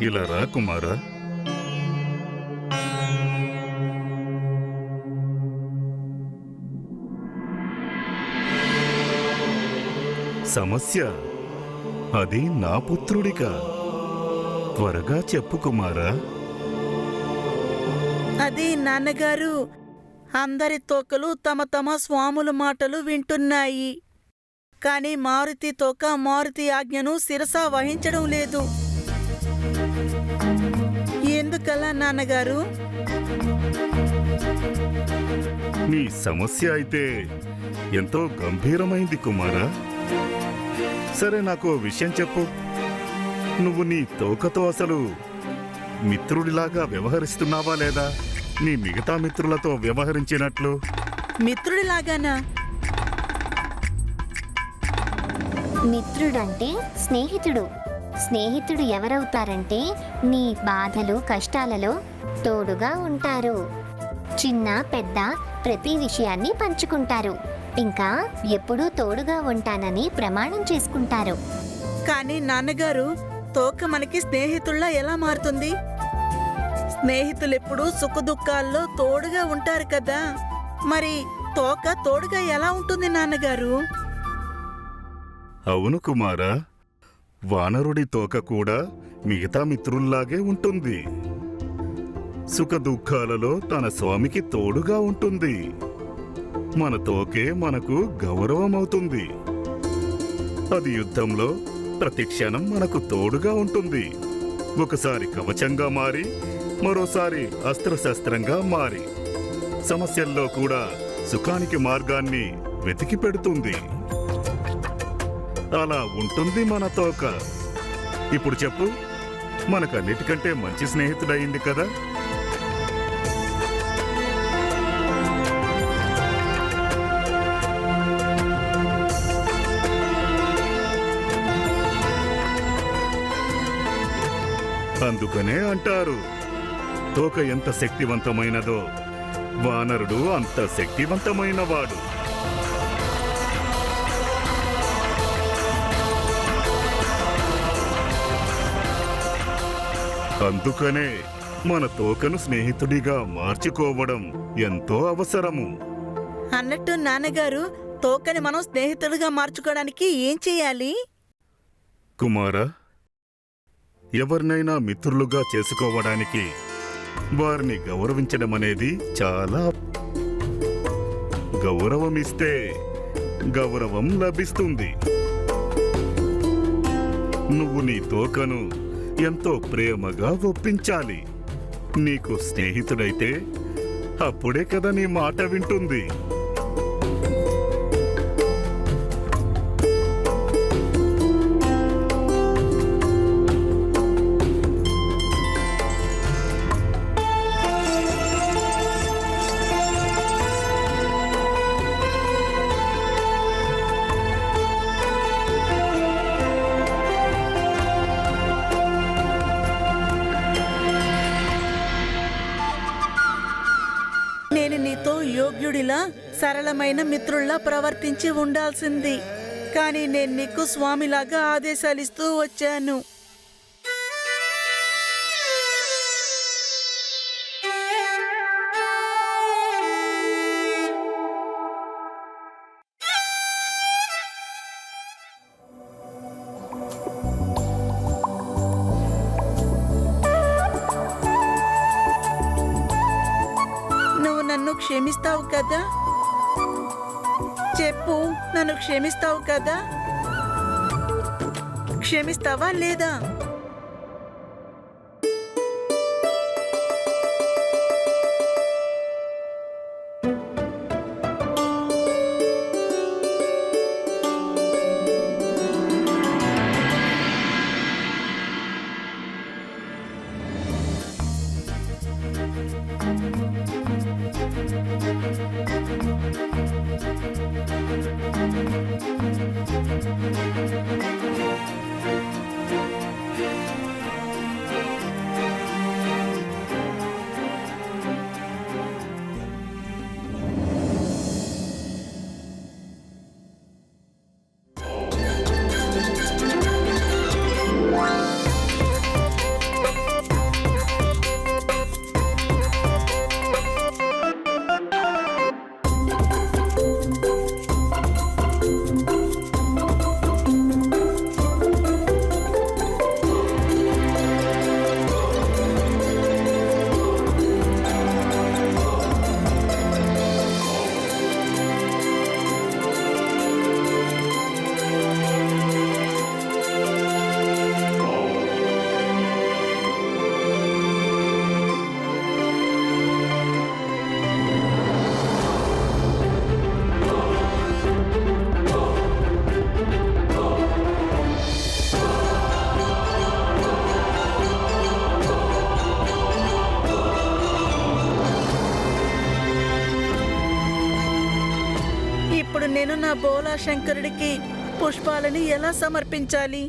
ఇలా రా కుమారా. సమస్య అది నా పుత్రుడిక. త్వరగా చెప్పు కుమారా. అది నాన్నగారు, అందరి తోకలు తమ తమ స్వాముల మాటలు వింటున్నాయి. కానీ మారుతి తోక మారుతి ఆజ్ఞను శిరసా వహించడం లేదు. ఎందుకలా నాన్నగారు? నీ సమస్య అయితే ఎంతో గంభీరమైంది కుమారా. సరే, నాకు ఓ విషయం చెప్పు. నువ్వు నీ తోకతో అసలు మిత్రుడిలాగా వ్యవహరిస్తున్నావా లేదా, నీ మిగతా మిత్రులతో వ్యవహరించినట్లు? మిత్రుడిలాగానా? మిత్రుడంటే స్నేహితుడు. స్నేహితుడు ఎవరవుతారంటే నీ బాధలు కష్టాలలో తోడుగా ఉంటారు. చిన్న పెద్ద ప్రతి విషయాన్ని పంచుకుంటారు. ఇంకా ఎప్పుడూ తోడుగా ఉంటానని ప్రమాణం చేసుకుంటారు. కానీ నాన్నగారు, తోక మనకి స్నేహితుల్లా ఎలా మారుతుంది? స్నేహితులెప్పుడూ సుఖదుఖాల్లో తోడుగా ఉంటారు కదా. మరి తోక తోడుగా ఎలా ఉంటుంది నాన్నగారు? అవును కుమారా, వానరుడి తోక కూడా మిగతా మిత్రుల్లాగే ఉంటుంది. సుఖదుఖాలలో తన స్వామికి తోడుగా ఉంటుంది. మన తోకే మనకు గౌరవమవుతుంది. అది యుద్ధంలో ప్రతి క్షణం మనకు తోడుగా ఉంటుంది. ఒకసారి కవచంగా మారి, మరోసారి అస్త్రశస్త్రంగా మారి, సమస్యల్లో కూడా సుఖానికి మార్గాన్ని వెతికి పెడుతుంది. అలా ఉంటుంది మన తోక. ఇప్పుడు చెప్పు, మనకన్నిటికంటే మంచి స్నేహితుడయింది కదా. అందుకనే అంటారు, తోక ఎంత శక్తివంతమైనదో వానరుడు అంత శక్తివంతమైనవాడు. అందుకనే మన తోకను స్నేహితుడిగా మార్చుకోవడం ఎంతో అవసరము. అన్నట్టు నాన్నగారు, తోకని మనం స్నేహితుడిగా మార్చుకోవడానికి ఏం చెయ్యాలి? కుమారా, ఎవరినైనా మిత్రులుగా చేసుకోవడానికి వారిని గౌరవించడం అనేది చాలా. గౌరవమిస్తే గౌరవం లభిస్తుంది. నువ్వు నీ తోకను ఎంతో ప్రేమగా ఒప్పించాలి. నీకు స్నేహితుడైతే అప్పుడే కదా నీ మాట వింటుంది. నేను నీతో యోగ్యుడిలా సరళమైన మిత్రుల్లా ప్రవర్తించి ఉండాల్సింది, కానీ నేను నీకు స్వామిలాగా ఆదేశాలిస్తూ వచ్చాను. నువ్వు నన్ను క్షమిస్తావు కదా? చెప్పు, నన్ను క్షమిస్తావు కదా? క్షమిస్తావా లేదా? ఇప్పుడు నేను నా బోలా శంకరుడికి పుష్పాలని ఎలా సమర్పించాలి?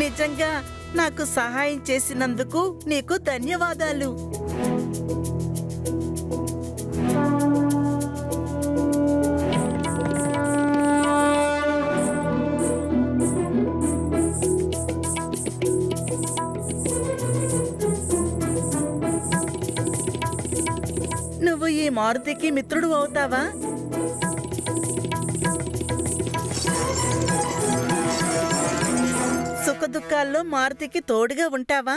నిజంగా నాకు సహాయం చేసినందుకు నీకు ధన్యవాదాలు. నువ్వు ఈ మారుతికి మిత్రుడు అవుతావా? సుఖదుఖాల్లో మారుతికి తోడుగా ఉంటావా?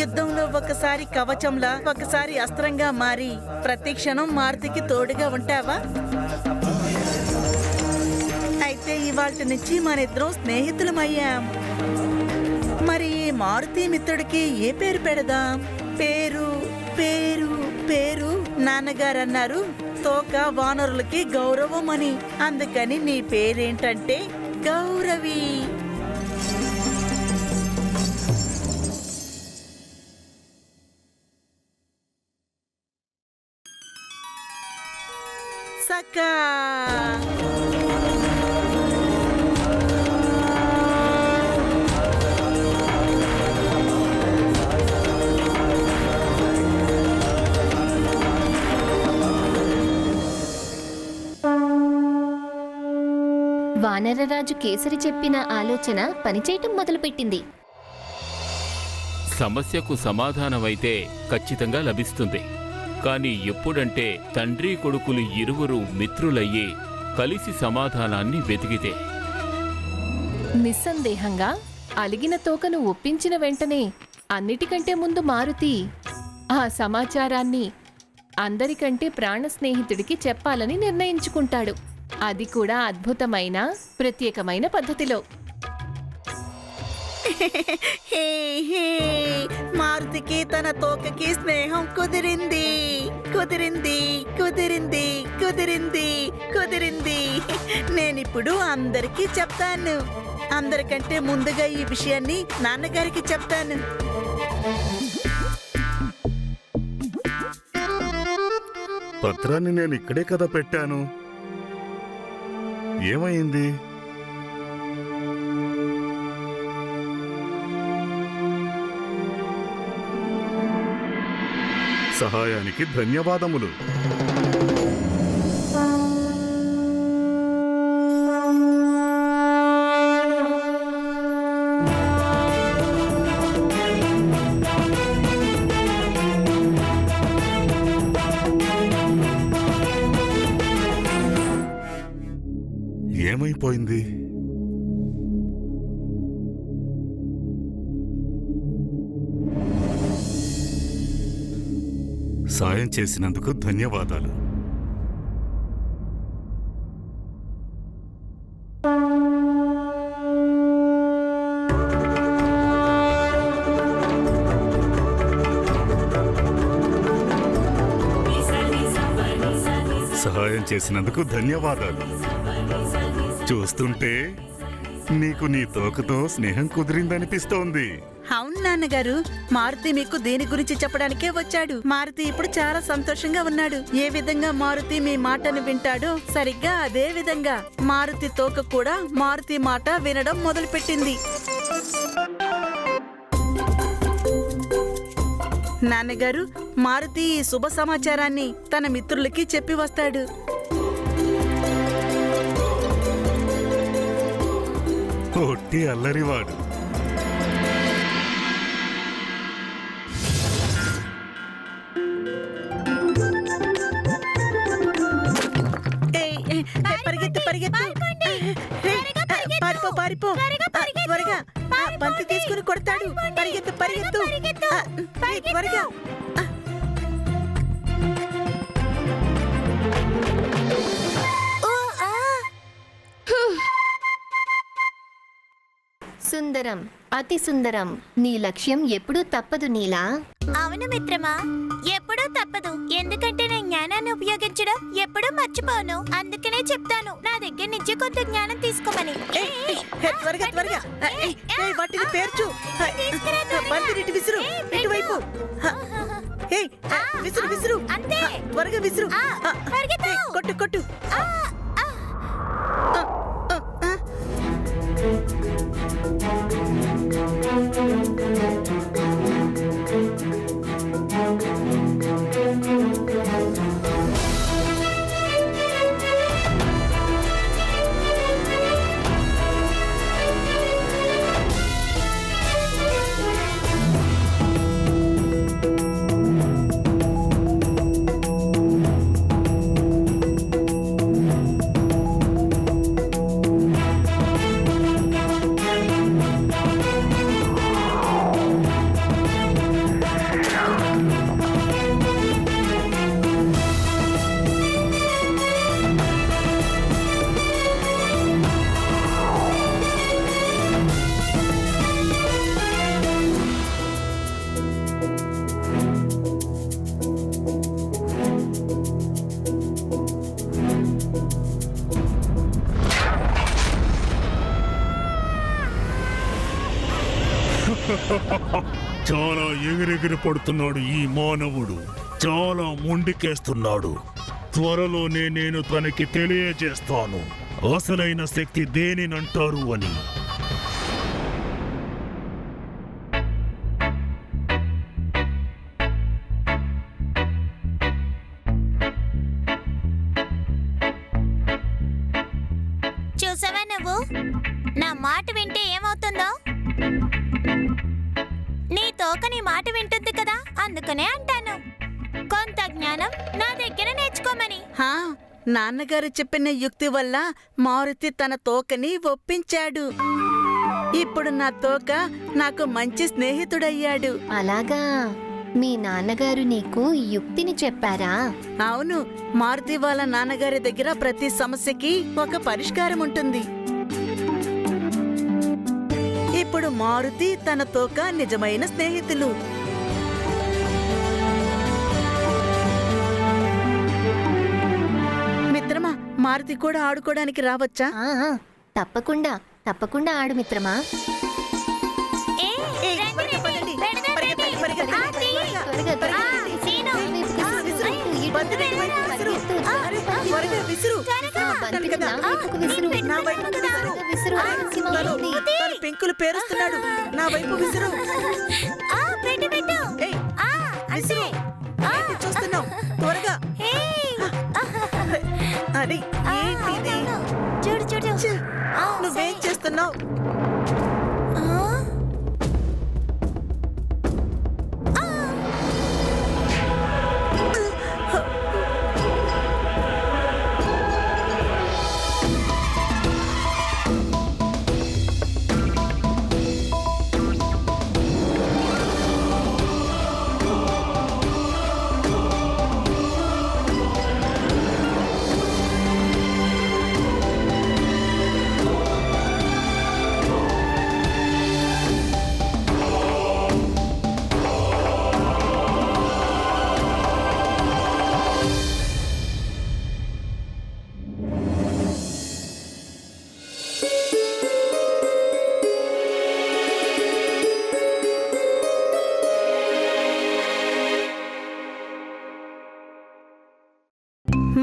యుద్ధంలో ఒకసారి కవచంలా, ఒకసారి అస్త్రంగా మారి ప్రతి క్షణం మారుతికి తోడుగా ఉంటావా? అయితే ఇవాల్టి నుంచి మనిద్దరం స్నేహితులమయ్యాం. మరి ఈ మారుతి మిత్రుడికి ఏ పేరు పెడదాం? పేరు పేరు పేరు నాన్నగారు అన్నారు తోక వానరులకి గౌరవం అని. అందుకని నీ పేరేంటంటే గౌరవి. సకా వానరరాజు కేసరి చెప్పిన ఆలోచన పనిచేయటం మొదలుపెట్టింది. సమస్యకు సమాధానమైతే ఖచ్చితంగా లభిస్తుంది. కాని ఎప్పుడంటే తండ్రి కొడుకులు ఇరువురు మిత్రులయ్యి కలిసి సమాధానాన్ని వెతికితే. నిస్సందేహంగా అలిగిన తోకను ఒప్పించిన వెంటనే అన్నిటికంటే ముందు మారుతి ఆ సమాచారాన్ని అందరికంటే ప్రాణ స్నేహితుడికి చెప్పాలని నిర్ణయించుకుంటాడు. అది కూడా అద్భుతమైన ప్రత్యేకమైన పద్ధతిలో. హే హే, మారుతికి తన తోకకి స్నేహం కుదిరింది కుదిరింది కుదిరింది కుదిరింది కుదిరింది. నేనిప్పుడు అందరికీ చెప్తాను. అందరికంటే ముందుగా ఈ విషయాన్ని నాన్నగారికి చెప్తాను. పత్రాన్ని నేను ఇక్కడే కదా పెట్టాను. ఏమైంది? సహాయానికి ధన్యవాదములు. ఏమైపోయింది? సాయం చేసినందుకు ధన్యవాదాలు. సహాయం చేసినందుకు ధన్యవాదాలు. చూస్తుంటే నీకు నీ తోకతో స్నేహం కుదిరిందనిపిస్తోంది. అవును నాన్నగారు, మారుతి మీకు దేని గురించి చెప్పడానికే వచ్చాడు. మారుతి ఇప్పుడు చాలా సంతోషంగా ఉన్నాడు. ఏ విధంగా మారుతి మీ మాటను వింటాడో సరిగ్గా అదే విధంగా మారుతి తోక కూడా మారుతి మాట వినడం మొదలుపెట్టింది. నాన్నగారు, మారుతి ఈ శుభ సమాచారాన్ని తన మిత్రులకి చెప్పి వస్తాడు. ఒట్టి అల్లరివాడు. పరిగెత్తు పరిగెత్తు, పారిపో పారిపో, త్వరగా బంతి తీసుకుని కొడతాడు. పరిగెత్తు పరిగెత్తు, త్వరగా. సుందరం, అతి సుందరం. నీ లక్ష్యం ఎప్పుడూ తప్పదు నీలా. అవును మిత్రమా, ఎప్పుడూ తప్పదు. ఎందుకంటే నేను జ్ఞానాన్ని ఉపయోగించడం ఎప్పుడూ మర్చిపోను. అందుకనే చెప్తాను, నా దగ్గర నుంచి కొంత జ్ఞానం తీసుకోమని. త్వరగా త్వరగా, వాటిని పేర్చు. బంతి ఇటు విసురు, ఇటువైపు. విసురు విసురు, అంతే. త్వరగా విసురు. కొట్టు కొట్టు. చాలా ఎగిరెగిరి పడుతున్నాడు ఈ మానవుడు. చాలా మొండికేస్తున్నాడు. త్వరలోనే నేను తనకి తెలియజేస్తాను అసలైన శక్తి దేనినంటారు అని. చూసావా నువ్వు? నా మాట వింటే ఏమవుతుందో? నీ తోక నీ మాట వింటుంది కదా, అందుకనే అంటాను. కొంత జ్ఞానం నా దగ్గర నేర్చుకోమని. హా, నాన్నగారు చెప్పిన యుక్తి వల్ల మారుతి తన తోకని ఒప్పించాడు. ఇప్పుడు నా తోక నాకు మంచి స్నేహితుడయ్యాడు. అలాగా, మీ నాన్నగారు నీకు ఈ యుక్తిని చెప్పారా? అవును, మారుతి వాళ్ళ నాన్నగారి దగ్గర ప్రతి సమస్యకి ఒక పరిష్కారం ఉంటుంది. ఇప్పుడు మారుతి తన తోక నిజమైన స్నేహితులు. మిత్రమా, మారుతి కూడా ఆడుకోవడానికి రావచ్చా? తప్పకుండా తప్పకుండా ఆడు మిత్రమా. త్వరగా, త్వరగా. పెంకులు పేరుస్తున్నాడు. నా వైపు విసురు. చూస్తున్నావు? త్వరగా. అది ఏంటిది? చూడు చూడు, నువ్వేం చేస్తున్నావు?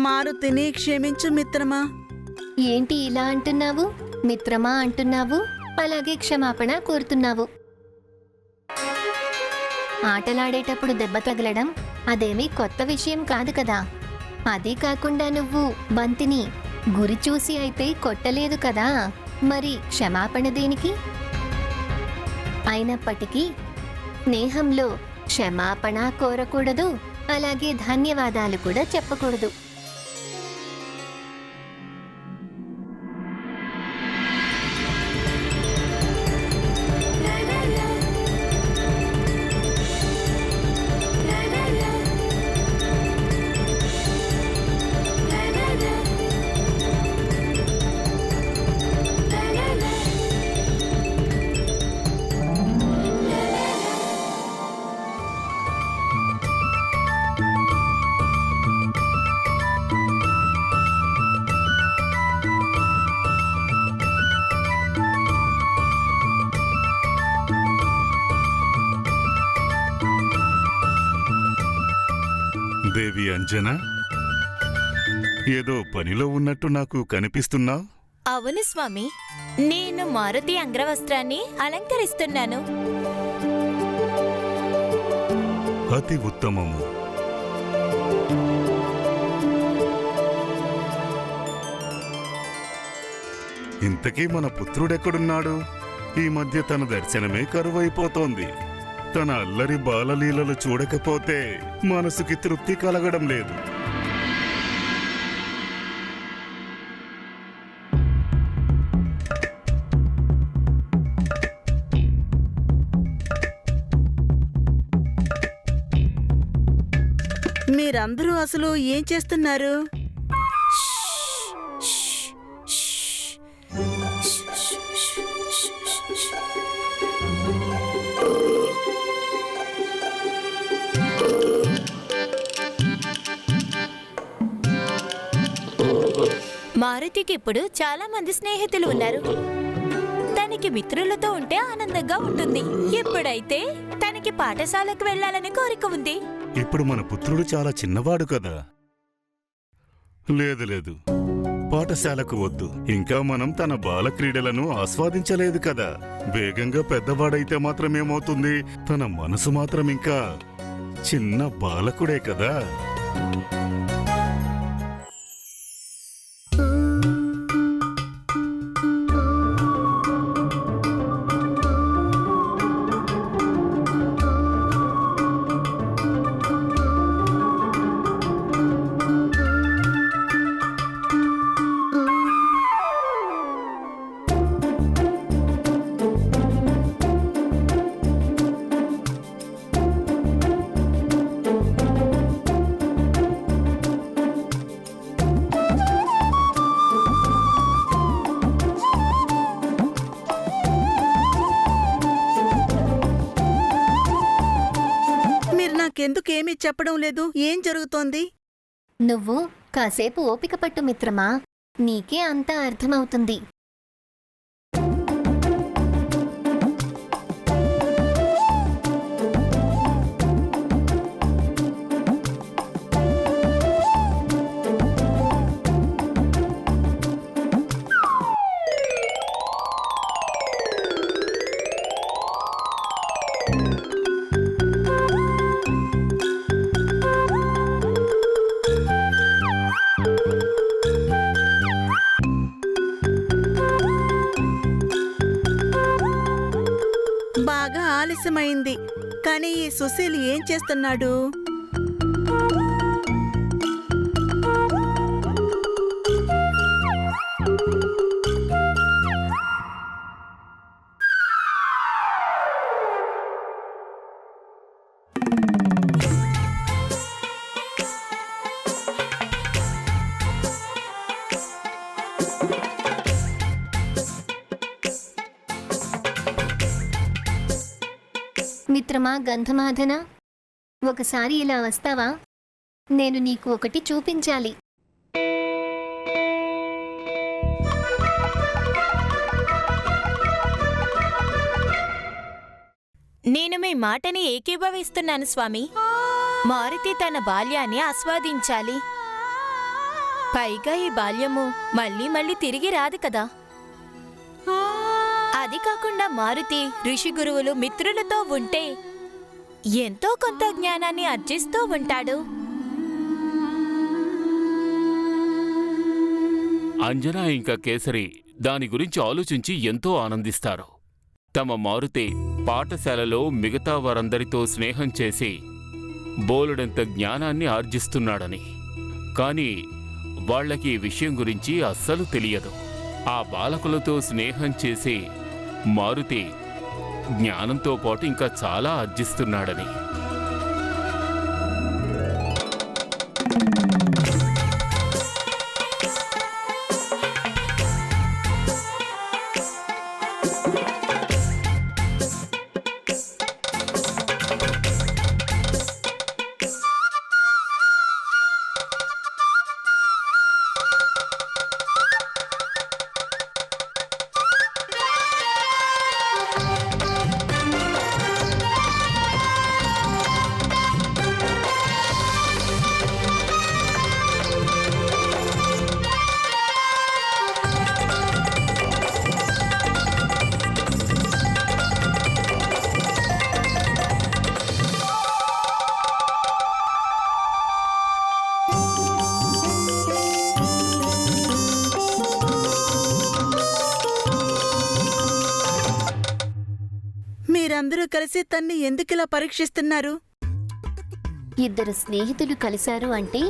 మారుతిని క్షమించు మిత్రమా. ఏంటి ఇలా అంటున్నావు? మిత్రమా అంటున్నావు, అలాగే క్షమాపణ కోరుతున్నావు. ఆటలాడేటప్పుడు దెబ్బ తగలడం అదేమీ కొత్త విషయం కాదు కదా. అదీ కాకుండా నువ్వు బంతిని గురి చూసి అయితే కొట్టలేదు కదా, మరి క్షమాపణ దేనికి? అయినప్పటికీ స్నేహంలో క్షమాపణ కోరకూడదు, అలాగే ధన్యవాదాలు కూడా చెప్పకూడదు. దేవి అంజనా, ఏదో పనిలో ఉన్నట్టు నాకు కనిపిస్తున్నావు. అవును స్వామి, నేను మారుతి అంగ్రవస్త్రాన్ని అలంకరిస్తున్నాను. అతి ఉత్తమము. ఇంతకీ మన పుత్రుడెక్కడున్నాడు? ఈ మధ్య తన దర్శనమే కరువైపోతోంది. తన అల్లరి బాలలీలలు చూడకపోతే మనసుకి తృప్తి కలగడం లేదు. మీరందరూ అసలు ఏం చేస్తున్నారు? మారుతికి ఇప్పుడు చాలా మంది స్నేహితులు ఉన్నారు. తను తనకి మిత్రులతో ఉంటే ఆనందంగా ఉంటుంది. ఎప్పుడైతే తనకి పాఠశాలకు వెళ్ళాలని కోరిక ఉంది. ఇప్పుడు మన పుత్రుడు చాలా చిన్నవాడు కదా. లేదు, పాఠశాలకు వద్దు. ఇంకా మనం తన బాల క్రీడలను ఆస్వాదించలేదు కదా. వేగంగా పెద్దవాడైతే మాత్రం ఏమవుతుంది? తన మనసు మాత్రం ఇంకా చిన్న బాలకుడే కదా. నాకెందుకేమీ చెప్పడం లేదు? ఏం జరుగుతోంది? నువ్వు కాసేపు ఓపిక పట్టు మిత్రమా, నీకే అంతా అర్థమవుతుంది. బాగా ఆలస్యమైంది. కానీ ఈ సుశీల్ ఏం చేస్తున్నాడు? మిత్రమా గంధమాధన, ఒకసారి ఇలా వస్తావా? నేను నీకు ఒకటి చూపించాలి. నేను మీ మాటని ఏకీభవిస్తున్నాను స్వామి. మారుతి తన బాల్యాన్ని ఆస్వాదించాలి. పైగా ఈ బాల్యము మళ్ళీ మళ్ళీ తిరిగి రాదు కదా. అది కాకుండా మారుతి ఋషి గురువులు మిత్రులతో ఉంటే ఎంతో కొంత జ్ఞానాన్ని ఆర్జిస్తూ ఉంటాడు. అంజనా ఇంకా కేసరి దాని గురించి ఆలోచించి ఎంతో ఆనందిస్తారు. తమ మారుతి పాఠశాలలో మిగతా వారందరితో స్నేహం చేసి బోలెడంత జ్ఞానాన్ని ఆర్జిస్తున్నాడని. కాని వాళ్లకి ఈ విషయం గురించి అస్సలు తెలియదు. ఆ బాలకులతో స్నేహం చేసి మారుతి జ్ఞానంతో పాటు ఇంకా చాలా ఆర్జిస్తున్నాడని. మీరందరూ కలిసి తన్ని ఎందుకిలా పరీక్షిస్తున్నారు? ఇద్దరు స్నేహితులు కలిశారు అంటే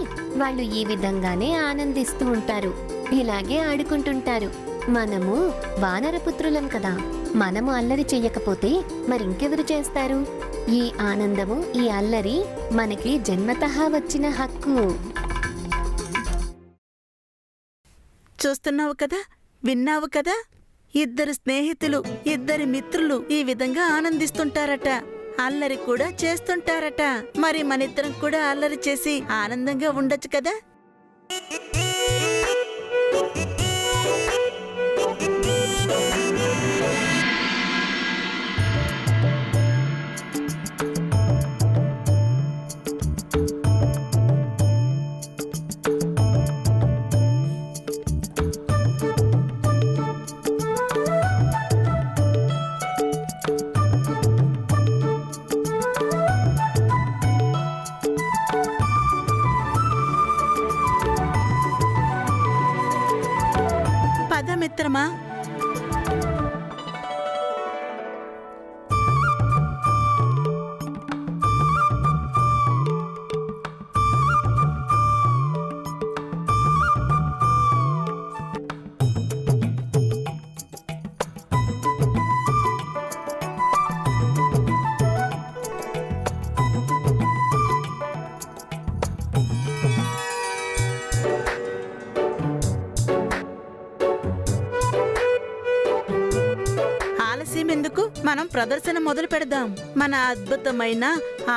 వాళ్ళు ఈ విధంగానే ఆనందిస్తూ ఉంటారు, ఇలాగే ఆడుకుంటుంటారు. మనము వానరపుత్రులం కదా, మనము అల్లరి చెయ్యకపోతే మరింకెవరు చేస్తారు? ఈ ఆనందము, ఈ అల్లరి మనకి జన్మతః వచ్చిన హక్కు. చూస్తున్నావు కదా, విన్నావు కదా? ఇద్దరు స్నేహితులు, ఇద్దరి మిత్రులు ఈ విధంగా ఆనందిస్తుంటారట, అల్లరి కూడా చేస్తుంటారట. మరి మనిద్దరం కూడా అల్లరి చేసి ఆనందంగా ఉండొచ్చు కదా. వెళదామా? ఆలస్యం ఎందుకు? మనం ప్రదర్శన మొదలు పెడదాం. మన అద్భుతమైన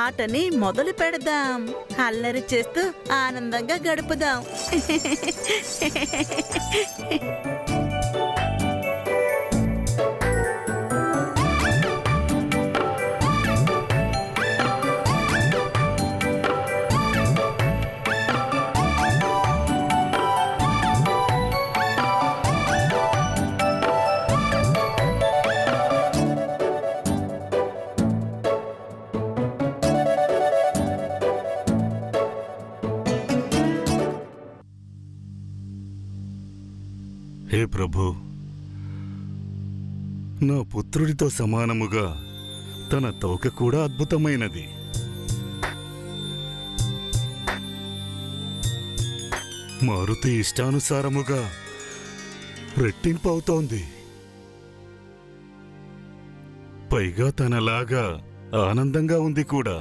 ఆటని మొదలు పెడదాం. అల్లరి చేస్తూ ఆనందంగా గడుపుదాం. హే ప్రభు, నా పుత్రుడితో సమానముగా తన తోక కూడా అద్భుతమైనది. మారుతి ఇష్టానుసారముగా రెట్టింపు అవుతోంది. పైగా తనలాగా ఆనందంగా ఉంది కూడా.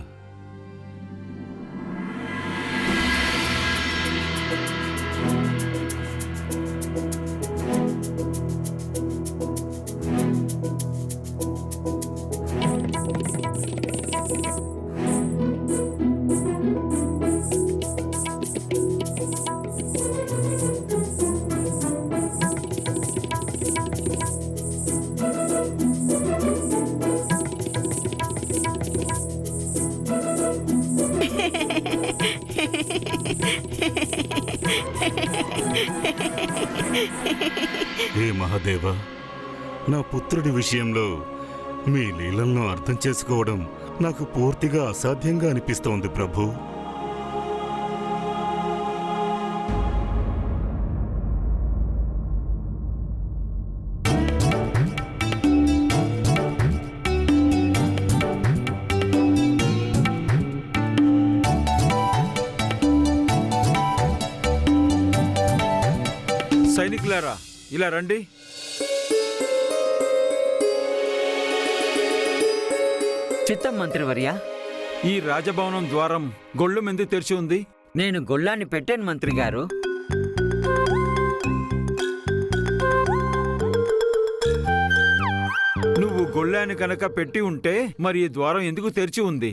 హే మహాదేవా, నా పుత్రుడి విషయంలో మీ లీలలను అర్థం చేసుకోవడం నాకు పూర్తిగా అసాధ్యంగా అనిపిస్తోంది ప్రభు. సైనికులారా, ఇలా రండి. చిత్తం మంత్రివర్య. ఈ రాజభవనం ద్వారం గొళ్ళు మెంది తెరిచి ఉంది. నేను గొల్లాన్ని పెట్టాను మంత్రి గారు. నువ్వు గొళ్ళాన్ని కనుక పెట్టి ఉంటే మరి ఈ ద్వారం ఎందుకు తెరిచి ఉంది?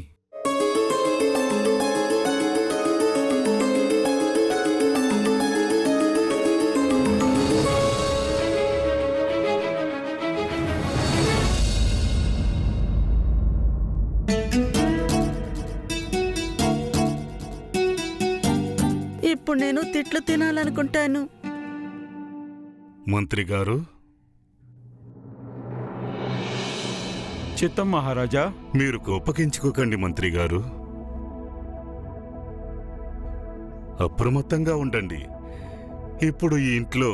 ఇప్పుడు నేను తిట్లు తినాలనుకుంటాను. మంత్రి గారు, చిత్తం మహారాజా. మీరు కోపగించుకోకండి మంత్రి గారు. అప్రమత్తంగా ఉండండి. ఇప్పుడు ఈ ఇంట్లో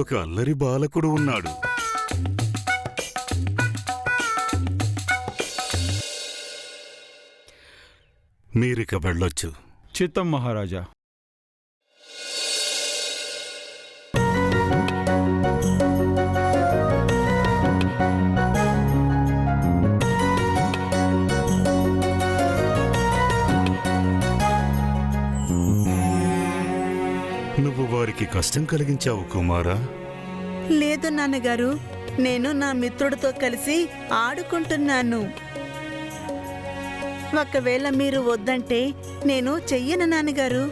ఒక అల్లరి బాలకుడు ఉన్నాడు. మీరిక వెళ్ళొచ్చు. చిత్తం మహారాజా. నువ్వు వారికి కష్టం కలిగించావు కుమారా. లేదు నాన్నగారు, నేను నా మిత్రుడితో కలిసి ఆడుకుంటున్నాను. ఒకవేళ మీరు వద్దంటే నేను చెయ్యను నాన్నగారు.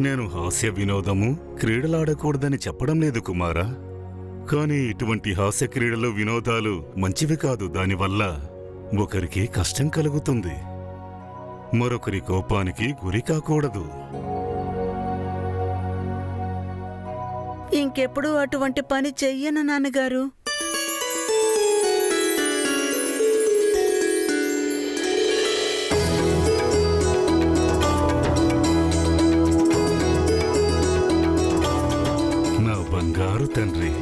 నేను హాస్య వినోదము క్రీడలాడకూడదని చెప్పడం లేదు కుమారా. కానీ ఇటువంటి హాస్య క్రీడలు వినోదాలు మంచివి కాదు. దానివల్ల ఒకరికి కష్టం కలుగుతుంది, మరొకరి కోపానికి గురి కాకూడదు. ఇంకెప్పుడు అటువంటి పని చెయ్యను నాన్నగారు. తండ్రి.